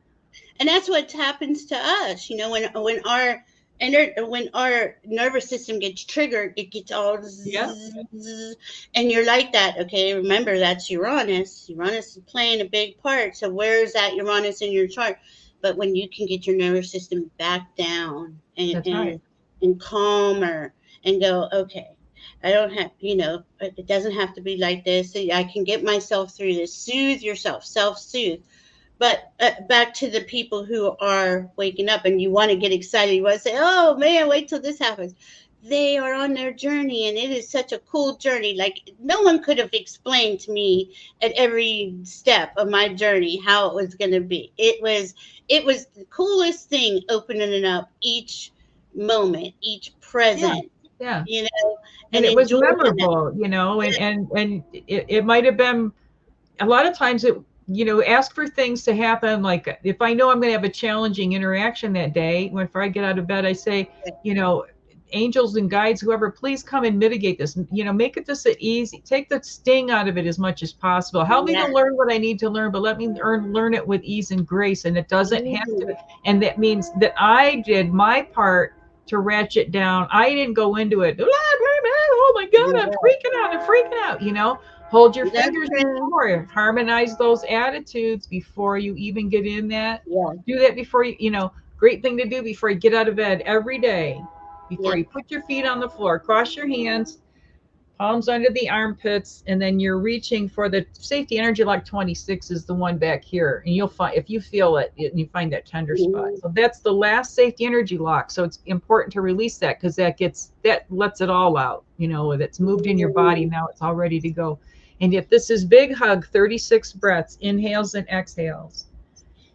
And that's what happens to us, you know, when our And when our nervous system gets triggered, it gets all Yeah, zzz, and you're like that. Okay, remember that's Uranus. Uranus is playing a big part. So where is that Uranus in your chart? But when you can get your nervous system back down that's right. and calmer and go, okay, I don't have, it doesn't have to be like this. I can get myself through this. Soothe yourself, self-soothe. But back to the people who are waking up and you want to get excited, you want to say, oh man, wait till this happens. They are on their journey and it is such a cool journey. Like no one could have explained to me at every step of my journey how it was going to be. It was the coolest thing opening it up each moment, each Yeah, present, yeah. you know, And and it was enjoying that. memorable, and it might have been a lot of times it, ask for things to happen. Like if I know I'm going to have a challenging interaction that day, whenever I get out of bed, I say, you know, angels and guides, whoever, please come and mitigate this. Make it this easy. Take the sting out of it as much as possible. Help me to Yeah. learn what I need to learn, but let me learn it with ease and grace. And it doesn't have to be. And that means that I did my part to ratchet down. I didn't go into it. Oh my God, I'm freaking out. I'm freaking out. Hold your That's fingers true. before, harmonize those attitudes before you even get in that. Yeah. Do that before great thing to do before you get out of bed every day. Before Yep. you put your feet on the floor, cross your hands, palms under the armpits, and then you're reaching for the safety energy lock 26 is the one back here. And you'll find, if you feel it, you find that tender spot. Mhm. So that's the last safety energy lock. So it's important to release that because that lets it all out. That's moved in your body. Now it's all ready to go. And if this is big hug, 36 breaths, inhales and exhales.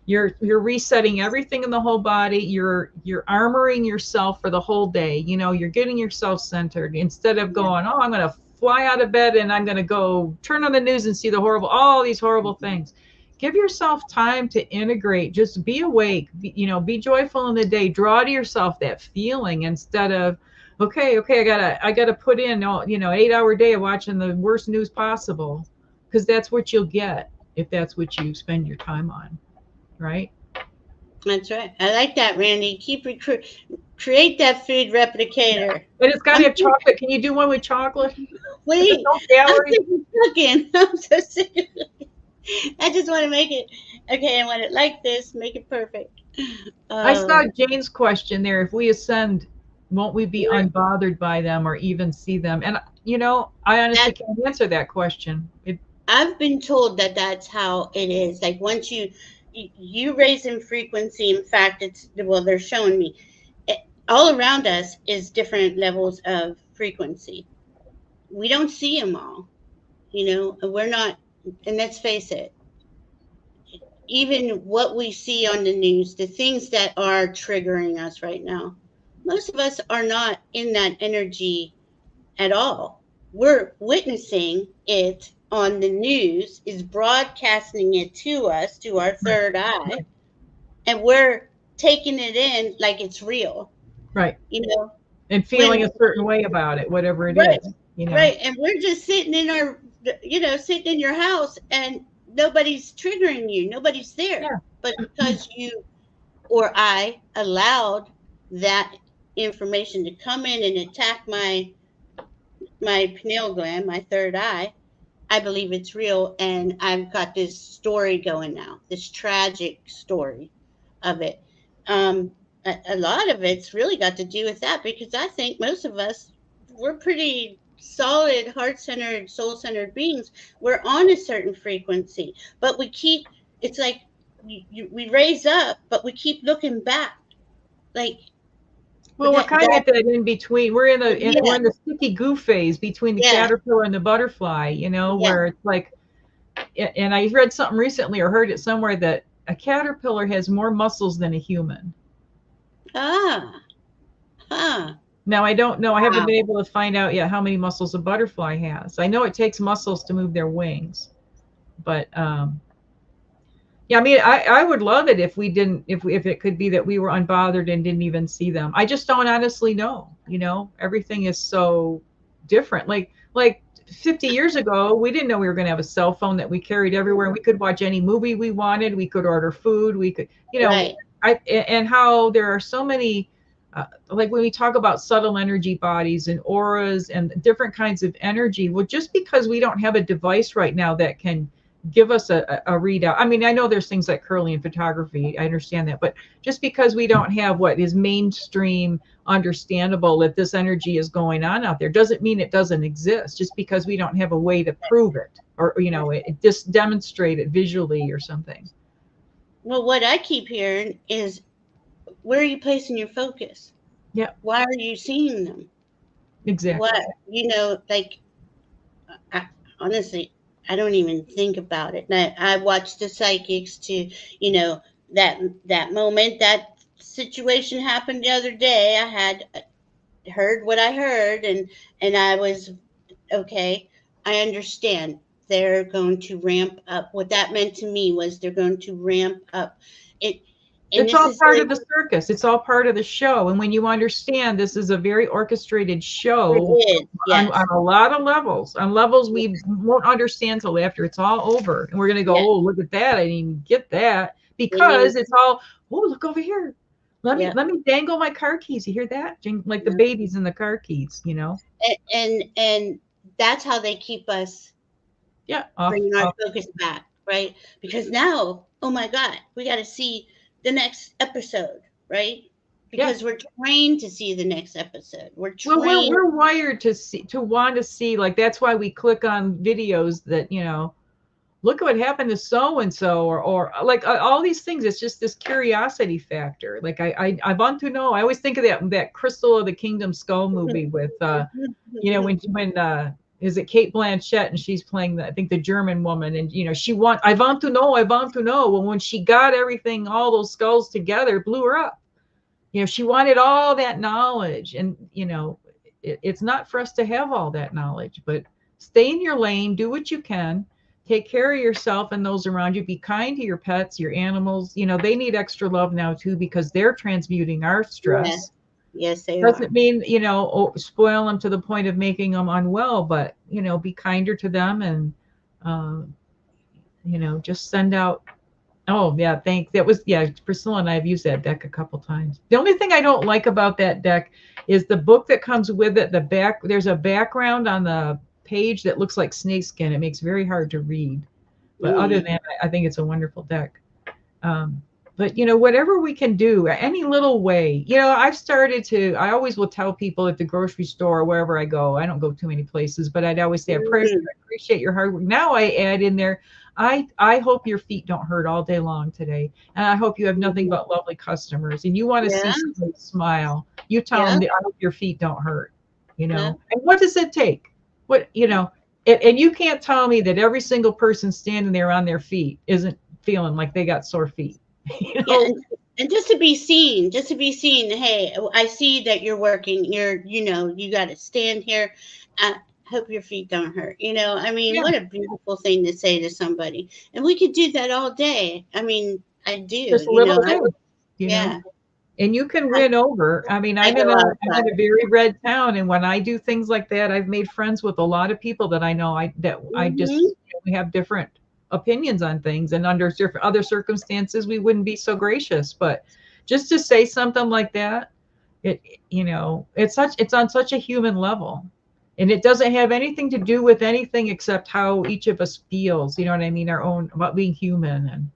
You're resetting everything in the whole body. You're armoring yourself for the whole day. You're getting yourself centered instead of Yeah. going, oh, I'm going to fly out of bed and I'm going to go turn on the news and see all these horrible things. Give yourself time to integrate. Just be awake. Be joyful in the day. Draw to yourself that feeling instead of, okay, I gotta put in 8-hour day of watching the worst news possible, because that's what you'll get if that's what you spend your time on. Right? That's right. I like that, Randy. Create that food Yeah. replicator. But it's got to I'm have chocolate. Can you do one with chocolate? There's wait. no I'm calories. sick of cooking. I'm so sick of cooking. I just want to make it okay. I want it like this. Make it perfect. I saw Oh, Jane's question there. If we ascend, won't we be we're- unbothered by them or even see them? And, I honestly that can't answer that question. I've been told that that's how it is. Like once you raise in frequency. In fact, they're showing me it, all around us is different levels of frequency. We don't see them all. We're not. And let's face it, even what we see on the news, the things that are triggering us right now, most of us are not in that energy at all. We're witnessing it on the news, is broadcasting it to us, to our Right, third eye, right, and we're taking it in like it's real. right. You know, And feeling when a certain way about it, whatever it right, is. right, and we're just sitting in sitting in your house, and nobody's triggering you, nobody's there, Yeah. but because you or I allowed that information to come in and attack my pineal gland, my third eye, I believe it's real, and I've got this story going now, this tragic story of it. A lot of it's really got to do with that because I think most of us we're pretty solid, heart centered, soul centered beings. We're on a certain frequency, but we keep. It's like we raise up, but we keep looking back. Like Well, we're kind of that. at that in between. We're Yeah, in the sticky goo phase between the yeah, caterpillar and the butterfly, yeah. where it's like, and I read something recently or heard it somewhere that a caterpillar has more muscles than a human. Ah, huh. Now, I don't know. I haven't Wow. been able to find out yet how many muscles a butterfly has. I know it takes muscles to move their wings, but yeah, I mean, I would love it if we didn't, if it could be that we were unbothered and didn't even see them. I just don't honestly know. Everything is so different. Like 50 years ago, we didn't know we were going to have a cell phone that we carried everywhere. We could watch any movie we wanted. We could order food. We could, Right. and how there are so many like when we talk about subtle energy bodies and auras and different kinds of energy, well, just because we don't have a device right now that can give us a readout. I mean, I know there's things like Kirlian photography. I understand that. But just because we don't have what is mainstream understandable that this energy is going on out there doesn't mean it doesn't exist. Just because we don't have a way to prove it or, it just demonstrate it visually or something. Well, what I keep hearing is, where are you placing your focus? Yeah. Why are you seeing them? Exactly. What, like, honestly, I don't even think about it. And I watch the psychics to, that moment, that situation happened the other day. I had heard what I heard, and I was okay. I understand. They're going to ramp up. What that meant to me was they're going to ramp up it. And It's this all is part like, of the circus. It's all part of the show. And when you understand this is a very orchestrated it show is, yes, on a lot of levels, on levels we won't understand till after it's all over. And we're going to go, yes. oh, look at that. I didn't even get that. Mhm. Because it's all, oh, look over here. Yeah. Let me dangle my car keys. You hear that? Like the Yeah. babies in the car keys, And that's how they keep us Yeah, bringing our off. focus back, right? Because now, oh my God, we got to see the next episode, right? Yeah. Because we're trained to see the next episode. We're Well, trained. we're wired to see, to want to see, like that's why we click on videos that, look at what happened to so and so, or like all these things. It's just this curiosity factor. Like I want to know. I always think of that Crystal of the Kingdom Skull movie with when is it Kate Blanchett, and she's playing I think the German woman, and she I want to know, I want to know. Well, when she got everything, all those skulls together, it blew her up. She wanted all that knowledge, and it's not for us to have all that knowledge, but stay in your lane, do what you can, take care of yourself and those around you, be kind to your pets, your animals. They need extra love now too, because they're transmuting our Yeah. stress. Yes, they are. Doesn't mean spoil them to the point of making them unwell, but be kinder to them, and just send out. Oh yeah, thanks. Priscilla and I have used that deck a couple times. The only thing I don't like about that deck is the book that comes with it. There's a background on the page that looks like snakeskin. It makes it very hard to read. But other than that, I think it's a wonderful deck. But whatever we can do, any little way. I always will tell people at the grocery store or wherever I go. I don't go too many places, but I'd always say, I appreciate your hard work. Now I add in there, I hope your feet don't hurt all day long today. And I hope you have nothing but lovely customers. And you want to see somebody smile. You tell them that I hope your feet don't hurt. And what does it take? And you can't tell me that every single person standing there on their feet isn't feeling like they got sore feet. Yeah, and just to be seen, hey, I see that you're working. You got to stand here. I hope your feet don't hurt. I mean, what a beautiful thing to say to somebody. And we could do that all day. I mean, I do. Just little things, yeah. And you can win over. I mean, I'm in a very red town, and when I do things like that, I've made friends with a lot of people that I know. We have different opinions on things, and under other circumstances we wouldn't be so gracious, but just to say something like that, it's on such a human level, and it doesn't have anything to do with anything except how each of us feels, you know what I mean, our own, about being human. And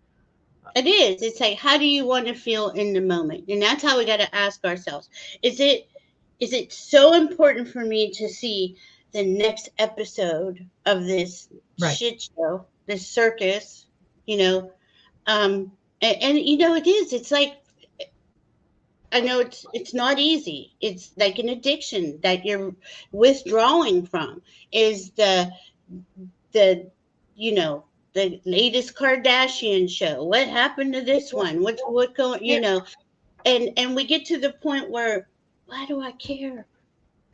it is, it's like, how do you want to feel in the moment? And that's how we got to ask ourselves, is it so important for me to see the next episode of this shit show, this circus, and it is, it's like, I know it's not easy. It's like an addiction that you're withdrawing from. Is the the latest Kardashian show? What happened to this one? What going? And we get to the point where, why do I care?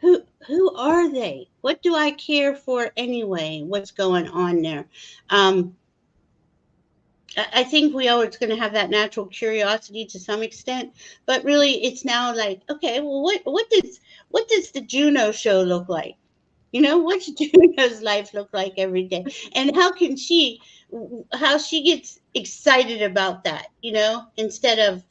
Who are they? What do I care for anyway? What's going on there? I think we always going to have that natural curiosity to some extent, but really, it's now like, okay, well, what does the Juno show look like? What's Juno's life look like every day, and how she gets excited about that? Instead of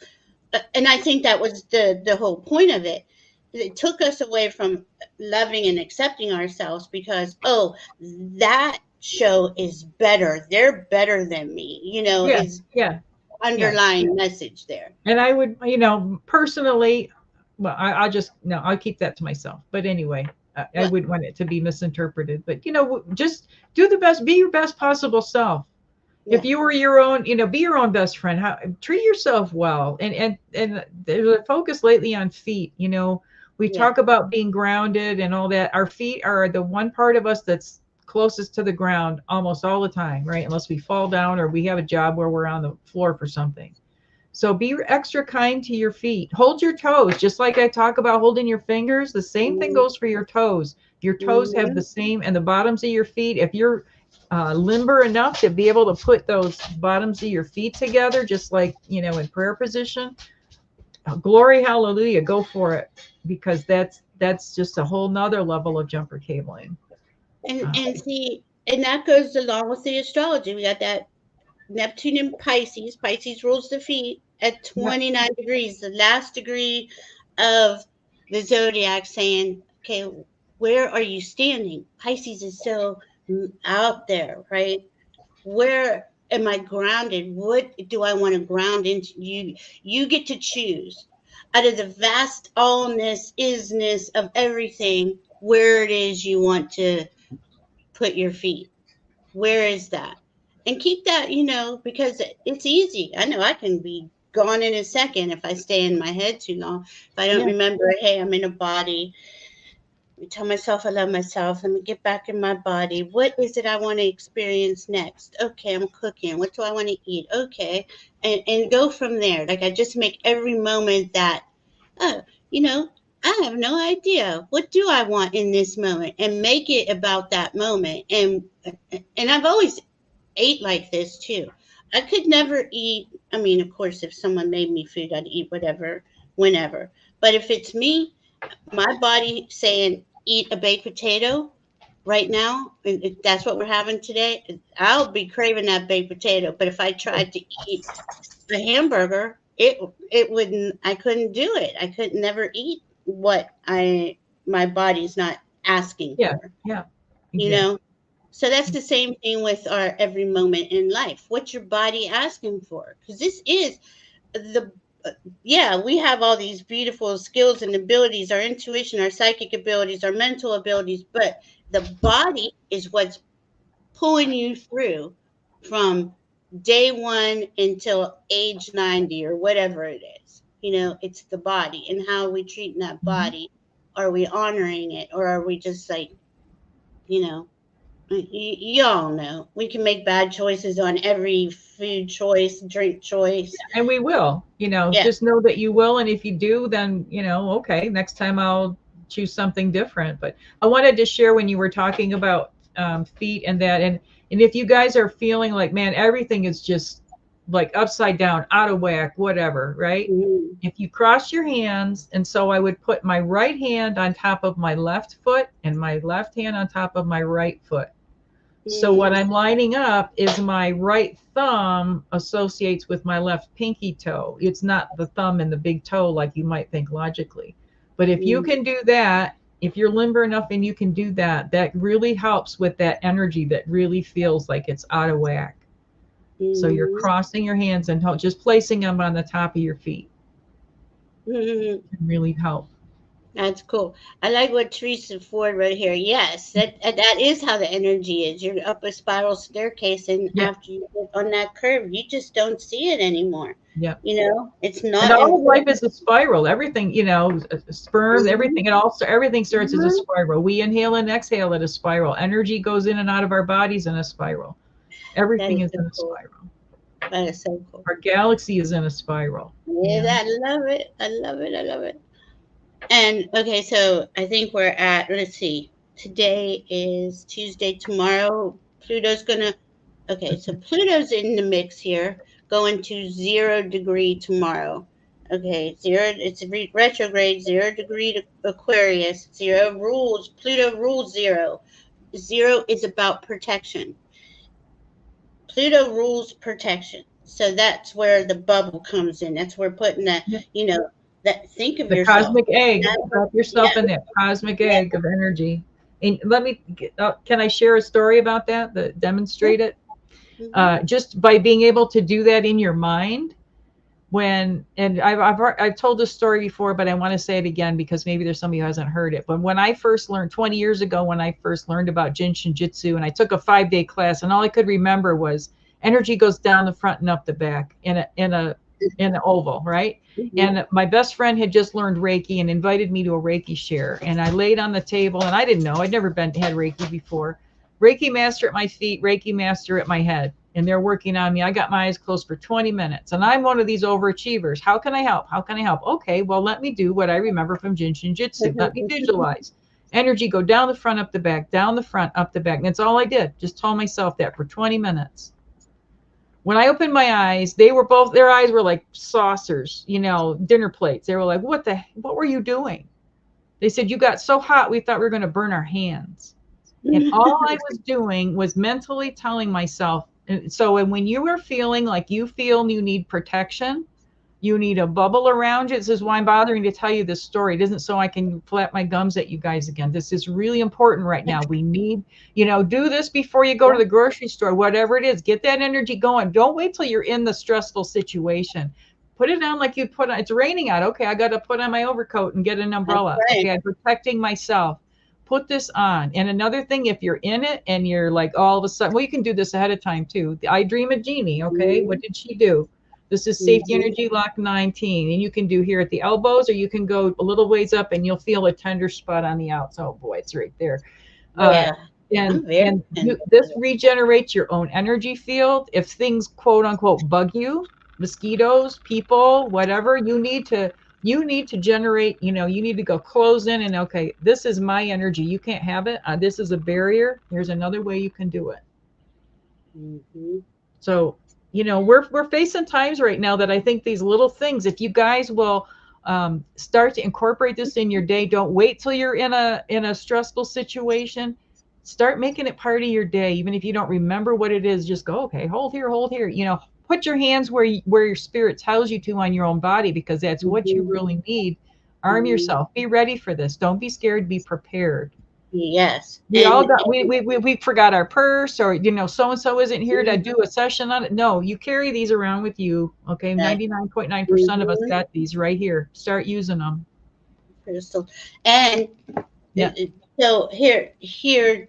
and I think that was the whole point of it. It took us away from loving and accepting ourselves because, oh, that show is better. They're better than me, Yeah, is yeah, yeah. underlying message there. And I would, personally, well, I'll just, no, I'll keep that to myself. But anyway, I Well, wouldn't want it to be misinterpreted. But, just do the best, be your best possible self. If yes. you were your own, be your own best friend. Treat yourself well. And there's a focus lately on feet. We Yeah. talk about being grounded and all that. Our feet are the one part of us that's closest to the ground almost all the time, right? Unless we fall down or we have a job where we're on the floor for something. So be extra kind to your feet. Hold your toes, just like I talk about holding your fingers. The same thing goes for your toes. Your toes have the Mhm. same, and the bottoms of your feet. If you're limber enough to be able to put those bottoms of your feet together, just like, in prayer position, glory, hallelujah, go for it, because that's just a whole nother level of jumper cabling. And see, and that goes along with the astrology. We got that Neptune in Pisces. Pisces rules the feet at Yep. 29 degrees, the last degree of the zodiac, saying, okay, where are you standing? Pisces is so out there, right? Where am I grounded? What do I want to ground into? You get to choose out of the vast allness, isness of everything, where it is you want to put your feet. Where is that? And keep that, because it's easy. I know I can be gone in a second if I stay in my head too long. If I don't Yeah. remember, hey, I'm in a body. I tell myself I love myself. Let me get back in my body. What is it I want to experience next? Okay, I'm cooking. What do I want to eat? Okay. And go from there. Like I just make every moment that, oh, I have no idea. What do I want in this moment? And make it about that moment. And I've always ate like this too. I could never eat. I mean, of course, if someone made me food, I'd eat whatever, whenever. But if it's me, my body saying eat a baked potato right now, and if that's what we're having today, I'll be craving that baked potato. But if I tried to eat a hamburger, it wouldn't. I couldn't do it. I could never eat what my body's not asking Yeah. for. Yeah. You Exactly. know. So that's the same thing with our every moment in life. What's your body asking for? Because this is the yeah, we have all these beautiful skills and abilities, our intuition, our psychic abilities, our mental abilities, but the body is what's pulling you through from day one until age 90 or whatever it is. It's the body and how are we treating that Mhm. body. Are we honoring it or are we just like, you know, y'all know we can make bad choices on every food choice, drink choice. And we will, Yeah. just know that you will. And if you do, then, okay, next time I'll choose something different. But I wanted to share when you were talking about feet and that. And if you guys are feeling like, man, everything is just like upside down, out of whack, whatever, right? Mhm. If you cross your hands, and so I would put my right hand on top of my left foot and my left hand on top of my right foot. So what Mhm. I'm lining up is my right thumb associates with my left pinky toe. It's not the thumb and the big toe like you might think logically. But if you Mhm. can do that, if you're limber enough and you can do that, that really helps with that energy that really feels like it's out of whack. So you're Mhm. crossing your hands and just placing them on the top of your feet Mhm. can really help. That's cool. I like what Teresa Ford wrote here. Yes, that is how the energy is. You're up a spiral staircase, and Yeah, after you get on that curve, you just don't see it anymore. yeah. It's And not all of life important. is a spiral. Everything, sperm, Mhm. everything, everything starts as a Mhm. spiral. We inhale and exhale at a spiral. Energy goes in and out of our bodies in a spiral. That Everything is is so in a cool. spiral. That is so cool. Our galaxy is in a spiral. Yeah, I love it. I love it. I love it. And okay, so I think we're at, let's see, today is Tuesday. Tomorrow, Pluto's gonna, okay, so Pluto's in the mix here, going to 0 degree tomorrow. Okay, it's a retrograde, 0 degree to Aquarius, zero rules, Pluto rules zero. Zero is about protection. Pluto rules protection. So that's where the bubble comes in. That's where putting that, that think of The yourself. cosmic egg. Wrap Yeah, yourself in that cosmic yeah. egg of energy. And let me, can I share a story about that demonstrate it? Mm-hmm. Just by being able to do that in your mind. And I've told this story before, but I want to say it again because maybe there's somebody who hasn't heard it. But when I first learned 20 years ago, when I first learned about Jin Shinjitsu, and I took a 5-day class, and all I could remember was energy goes down the front and up the back in an oval, right? Mm-hmm. And my best friend had just learned Reiki and invited me to a Reiki share. And I laid on the table, and I didn't know, I'd never had Reiki before. Reiki master at my feet, Reiki master at my head. And they're working on me. I got my eyes closed for 20 minutes. And I'm one of these overachievers. How can I help? How can I help? Okay, well, let me do what I remember from Jin Shinjitsu. Let me visualize. Energy go down the front, up the back, down the front, up the back. And that's all I did. Just told myself that for 20 minutes. When I opened my eyes, their eyes were like saucers, dinner plates. They were like, what were you doing? They said, you got so hot, we thought we were going to burn our hands. And all I was doing was mentally telling myself. And so when you are feeling like you need protection, you need a bubble around you. This is why I'm bothering to tell you this story. It isn't so I can flap my gums at you guys again. This is really important right now. We need, do this before you go to the grocery store, whatever it is. Get that energy going. Don't wait till you're in the stressful situation. Put it on like you put on, it's raining out. Okay, I got to put on my overcoat and get an umbrella. Right. Okay, I'm protecting myself. Put this on. And another thing, if you're in it and you're like all of a sudden, well, you can do this ahead of time too. I dream a genie. Okay, what did she do? This is safety energy lock 19. And you can do here at the elbows, or you can go a little ways up and you'll feel a tender spot on the outs. Oh boy, it's right there. Yeah. This regenerates your own energy field. If things quote unquote bug you, mosquitoes, people, whatever, you need to generate, you need to go close in and, okay, this is my energy. You can't have it. This is a barrier. Here's another way you can do it. Mm-hmm. So, we're facing times right now that I think these little things, if you guys will start to incorporate this in your day, don't wait till you're in a stressful situation. Start making it part of your day. Even if you don't remember what it is, just go, okay, hold here. Put your hands where your spirit tells you to on your own body, because that's what you really need. Arm yourself. Be ready for this. Don't be scared. Be prepared. Yes. We forgot our purse, or so and so isn't here to do a session on it. No, you carry these around with you. Okay, 99.9% of us got these right here. Start using them. Crystal. And yeah. So here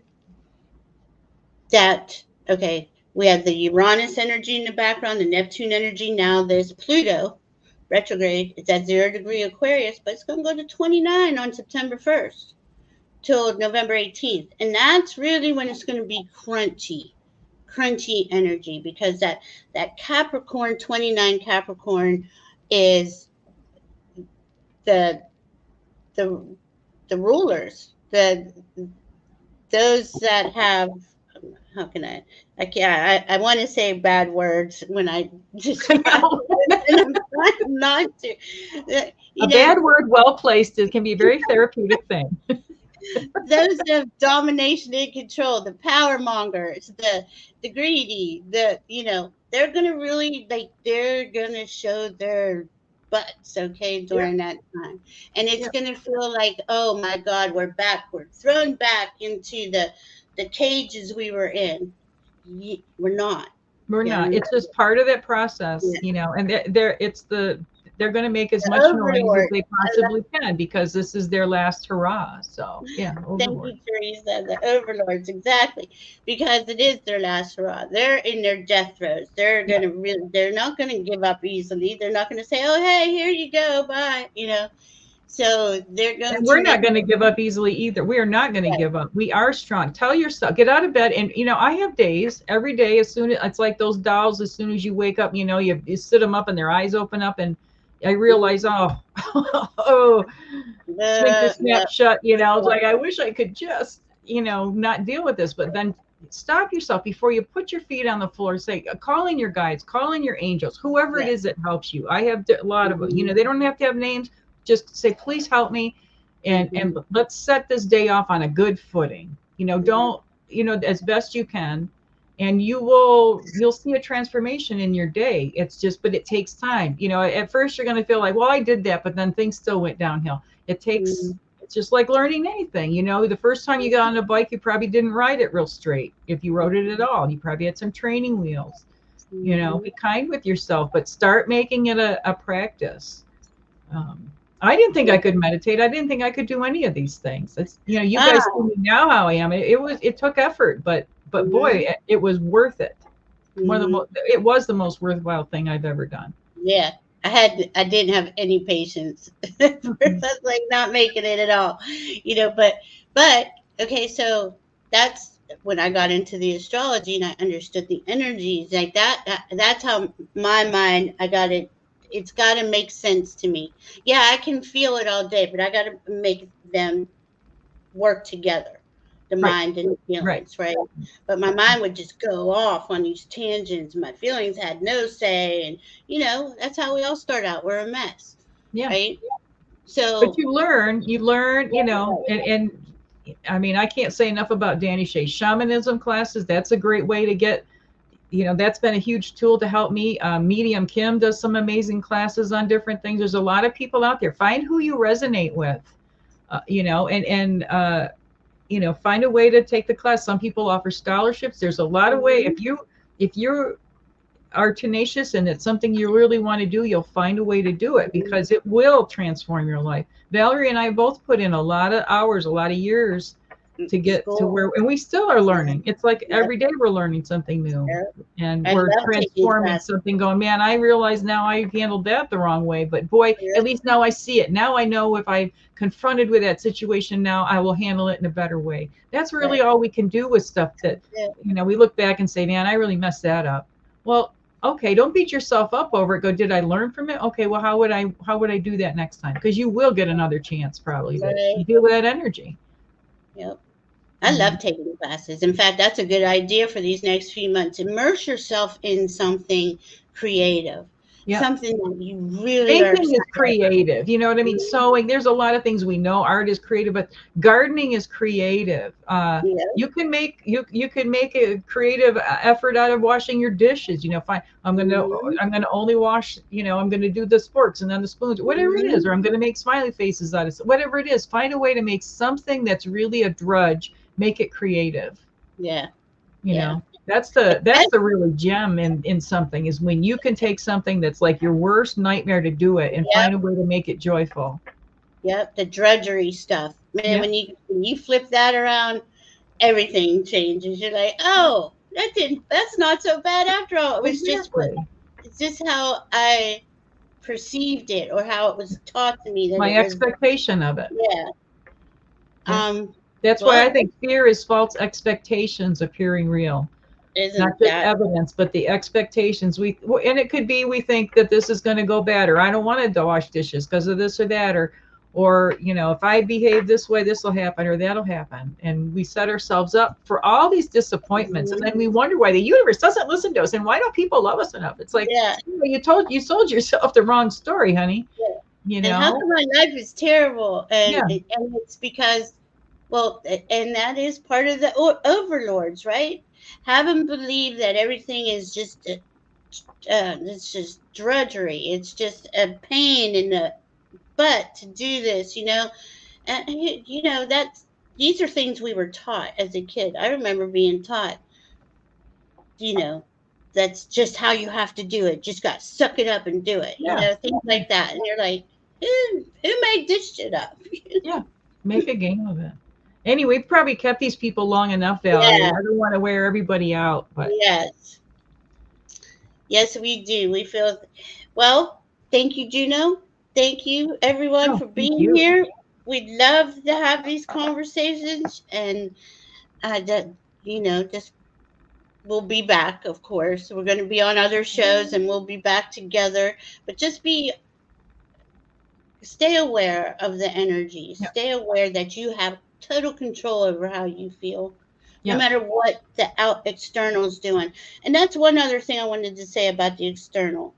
that, okay, we have the Uranus energy in the background, the Neptune energy. Now there's Pluto retrograde. It's at 0 degree Aquarius, but it's going to go to 29 on September 1st till November 18th. And that's really when it's going to be crunchy energy, because that Capricorn, 29 Capricorn is the rulers, those that have, how can I want to say bad words when I describe it, and I'm not to. Bad word well placed, it can be a very therapeutic thing. Those of domination and control, the power mongers, the greedy, they're gonna really, they're gonna show their butts, okay, during that time. And it's gonna feel like, oh my God, we're thrown back into the cages we were in. We're not. It's just part of that process, and they're going to make as much noise as they possibly can, because this is their last hurrah. So thank you, Teresa. The overlords, exactly, because it is their last hurrah. They're in their death throes. They're not going to give up easily. They're not going to say, oh, hey, here you go, bye, So they're going. And we're not going to give up easily either. We are not going to give up. We are strong. Tell yourself, get out of bed, and I have days every day. As soon as it's like those dolls, as soon as you wake up, you sit them up and their eyes open up, and I realize, snap shut. It's like, I wish I could just, not deal with this. But then stop yourself before you put your feet on the floor. Say, call in your guides, call in your angels, whoever it is that helps you. I have a lot of them. They don't have to have names. Just say, please help me, and let's set this day off on a good footing. Don't, as best you can. and you'll see a transformation in your day. It's just, but it takes time. You know, at first you're going to feel like, well, I did that, but then things still went downhill. It takes, it's just like learning anything. You know, the first time you got on a bike, you probably didn't ride it real straight. If you rode it at all, you probably had some training wheels. You know, be kind with yourself, but start making it a practice. I didn't think I could meditate. I didn't think I could do any of these things. It's, you know, you guys see me now how I am. It took effort, but boy, it was worth it. It was the most worthwhile thing I've ever done. Yeah. I didn't have any patience. That's like not making it at all, you know, but okay, so that's when I got into the astrology and I understood the energies like that's how my mind, I got it. It's got to make sense to me. Yeah, I can feel it all day, but I got to make them work together, the mind and the feelings, right? But my mind would just go off on these tangents. My feelings had no say, and you know that's how we all start out. We're a mess, right? So, but you learn, you know, and I mean, I can't say enough about Danny Shea's shamanism classes. That's a great way to get, you know, that's been a huge tool to help me. Medium Kim does some amazing classes on different things. There's a lot of people out there. Find who you resonate with, you know, and you know, find a way to take the class. Some people offer scholarships. There's a lot of way. If you are tenacious and it's something you really want to do, you'll find a way to do it because it will transform your life. Valerie and I both put in a lot of hours, a lot of years to get to where, and we still are learning. It's like every day we're learning something new, and we're transforming something, going, man, I realize now I handled that the wrong way, but boy, at least now I see it. Now I know if I'm confronted with that situation, now I will handle it in a better way. That's really all we can do with stuff that, you know, we look back and say, man, I really messed that up. Well, okay, don't beat yourself up over it. Go, did I learn from it? Okay, well, how would I do that next time? Because you will get another chance probably to deal with that energy. Yep. I love taking classes. In fact, that's a good idea for these next few months. Immerse yourself in something creative. Something that you really Anything is creative. You know what I mean? Sewing, there's a lot of things we know. Art is creative, but gardening is creative. You can make a creative effort out of washing your dishes. You know, fine. I'm gonna only wash. You know, I'm gonna do the forks and then the spoons, whatever it is, or I'm gonna make smiley faces out of whatever it is. Find a way to make something that's really a drudge. Make it creative. You know. That's the really gem in something, is when you can take something that's like your worst nightmare to do it and find a way to make it joyful. The drudgery stuff, man. When you flip that around, everything changes. You're like, oh, that's not so bad after all. It was it's just how I perceived it or how it was taught to me. My expectation of it. That's Well, why I think fear is false expectations appearing real. Not just evidence, but the expectations. And it could be we think that this is going to go bad, or I don't want to wash dishes because of this or that, or you know, if I behave this way, this will happen or that'll happen, and we set ourselves up for all these disappointments, and then we wonder why the universe doesn't listen to us, and why don't people love us enough? It's like, you sold yourself the wrong story, honey. You know, and how come my life is terrible? And it's because, well, and that is part of the overlords, right? Have them believe that everything is just it's just drudgery. It's just a pain in the butt to do this, you know. And you know, these are things we were taught as a kid. I remember being taught, you know, that's just how you have to do it. Just got to suck it up and do it. You know, things like that. And you're like, who made this shit up? Make a game of it. Anyway, we've probably kept these people long enough, Valerie. I don't want to wear everybody out, but yes, we do. We feel well. Thank you, Juno. Thank you, everyone, for being here. We'd love to have these conversations, and you know, just we'll be back. Of course, we're going to be on other shows, and we'll be back together. But just stay aware of the energy. Stay aware that you have total control over how you feel, no matter what the external is doing. And that's one other thing I wanted to say about the external.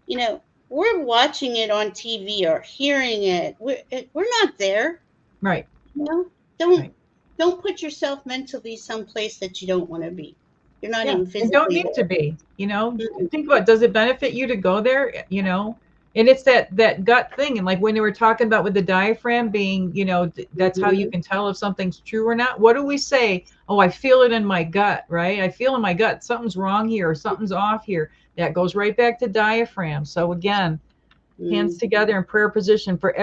You know, we're watching it on TV or hearing it. We're not there. You know, don't put yourself mentally someplace that you don't want to be. You're not Yeah, even and don't physically need to be, there. think about, does it benefit you to go there, and it's that gut thing. And like when they were talking about with the diaphragm being, that's how you can tell if something's true or not. What do we say? Oh, I feel it in my gut, right? I feel in my gut something's wrong here or something's off here. That goes right back to diaphragm. So again, hands together in prayer position for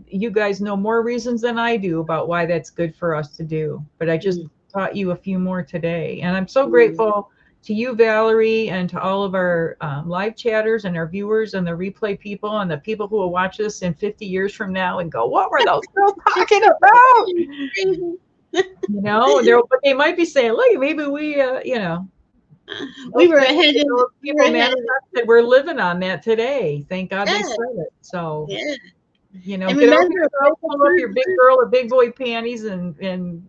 you guys know more reasons than I do about why that's good for us to do. But I just taught you a few more today. And I'm so grateful to you, Valerie, and to all of our live chatters and our viewers and the replay people and the people who will watch this in 50 years from now and go, what were those girls talking about? But they might be saying, look, maybe we, we were ahead of people manifested. We're living on that today. Thank God they said it. So, and get over yourself, pull up your big girl or big boy panties and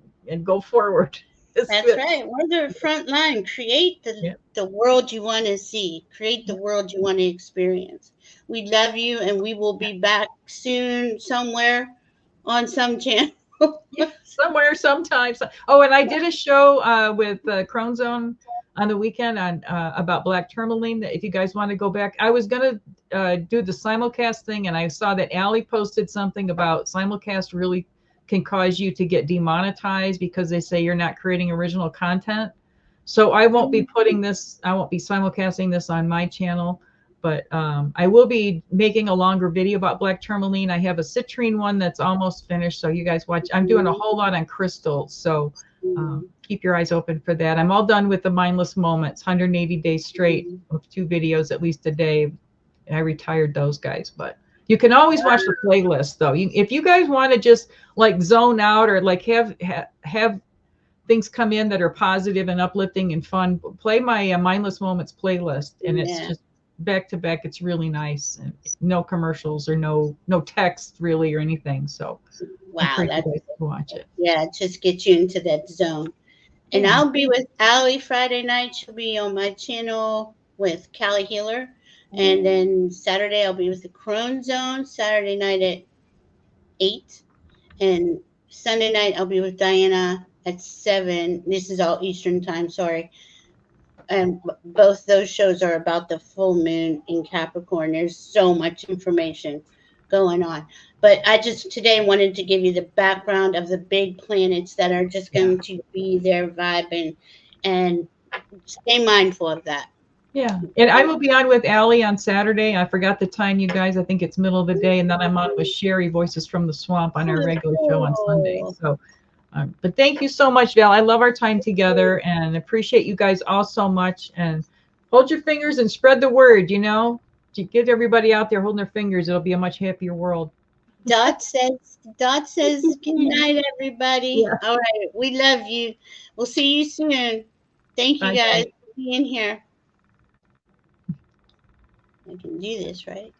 go forward. That's right. We're the front line. Create the world you want to see. Create the world you want to experience. We love you, and we will be back soon somewhere on some channel. Somewhere, sometime. Oh, and I did a show with Crone Zone on the weekend on about black tourmaline. That if you guys want to go back, I was gonna do the simulcast thing, and I saw that Allie posted something about simulcast really can cause you to get demonetized because they say you're not creating original content. So I won't be I won't be simulcasting this on my channel, but I will be making a longer video about black tourmaline. I have a citrine one that's almost finished, so you guys watch. I'm doing a whole lot on crystals, so keep your eyes open for that. I'm all done with the mindless moments, 180 days straight with 2 videos at least a day. I retired those guys, but you can always watch the playlist though. If you guys want to just like zone out or like have things come in that are positive and uplifting and fun, play my mindless moments playlist, and it's just back to back. It's really nice, and no commercials or no text really or anything. So wow, you guys to watch it. Yeah, just get you into that zone. And I'll be with Allie Friday night. She'll be on my channel with Callie Healer. And then Saturday I'll be with the Crone Zone, Saturday night at 8. And Sunday night I'll be with Diana at 7. This is all Eastern time, sorry. And both those shows are about the full moon in Capricorn. There's so much information going on. But I just today wanted to give you the background of the big planets that are just going to be there vibing, and stay mindful of that. Yeah, and I will be on with Allie on Saturday. I forgot the time, you guys. I think it's middle of the day, and then I'm on with Sherry, Voices from the Swamp, on our regular show on Sunday. So, but thank you so much, Val. I love our time together, and appreciate you guys all so much. And hold your fingers and spread the word. To get everybody out there holding their fingers, it'll be a much happier world. Dot says good night, everybody. Yeah. All right, we love you. We'll see you soon. Thank you guys for being here. I can do this, right?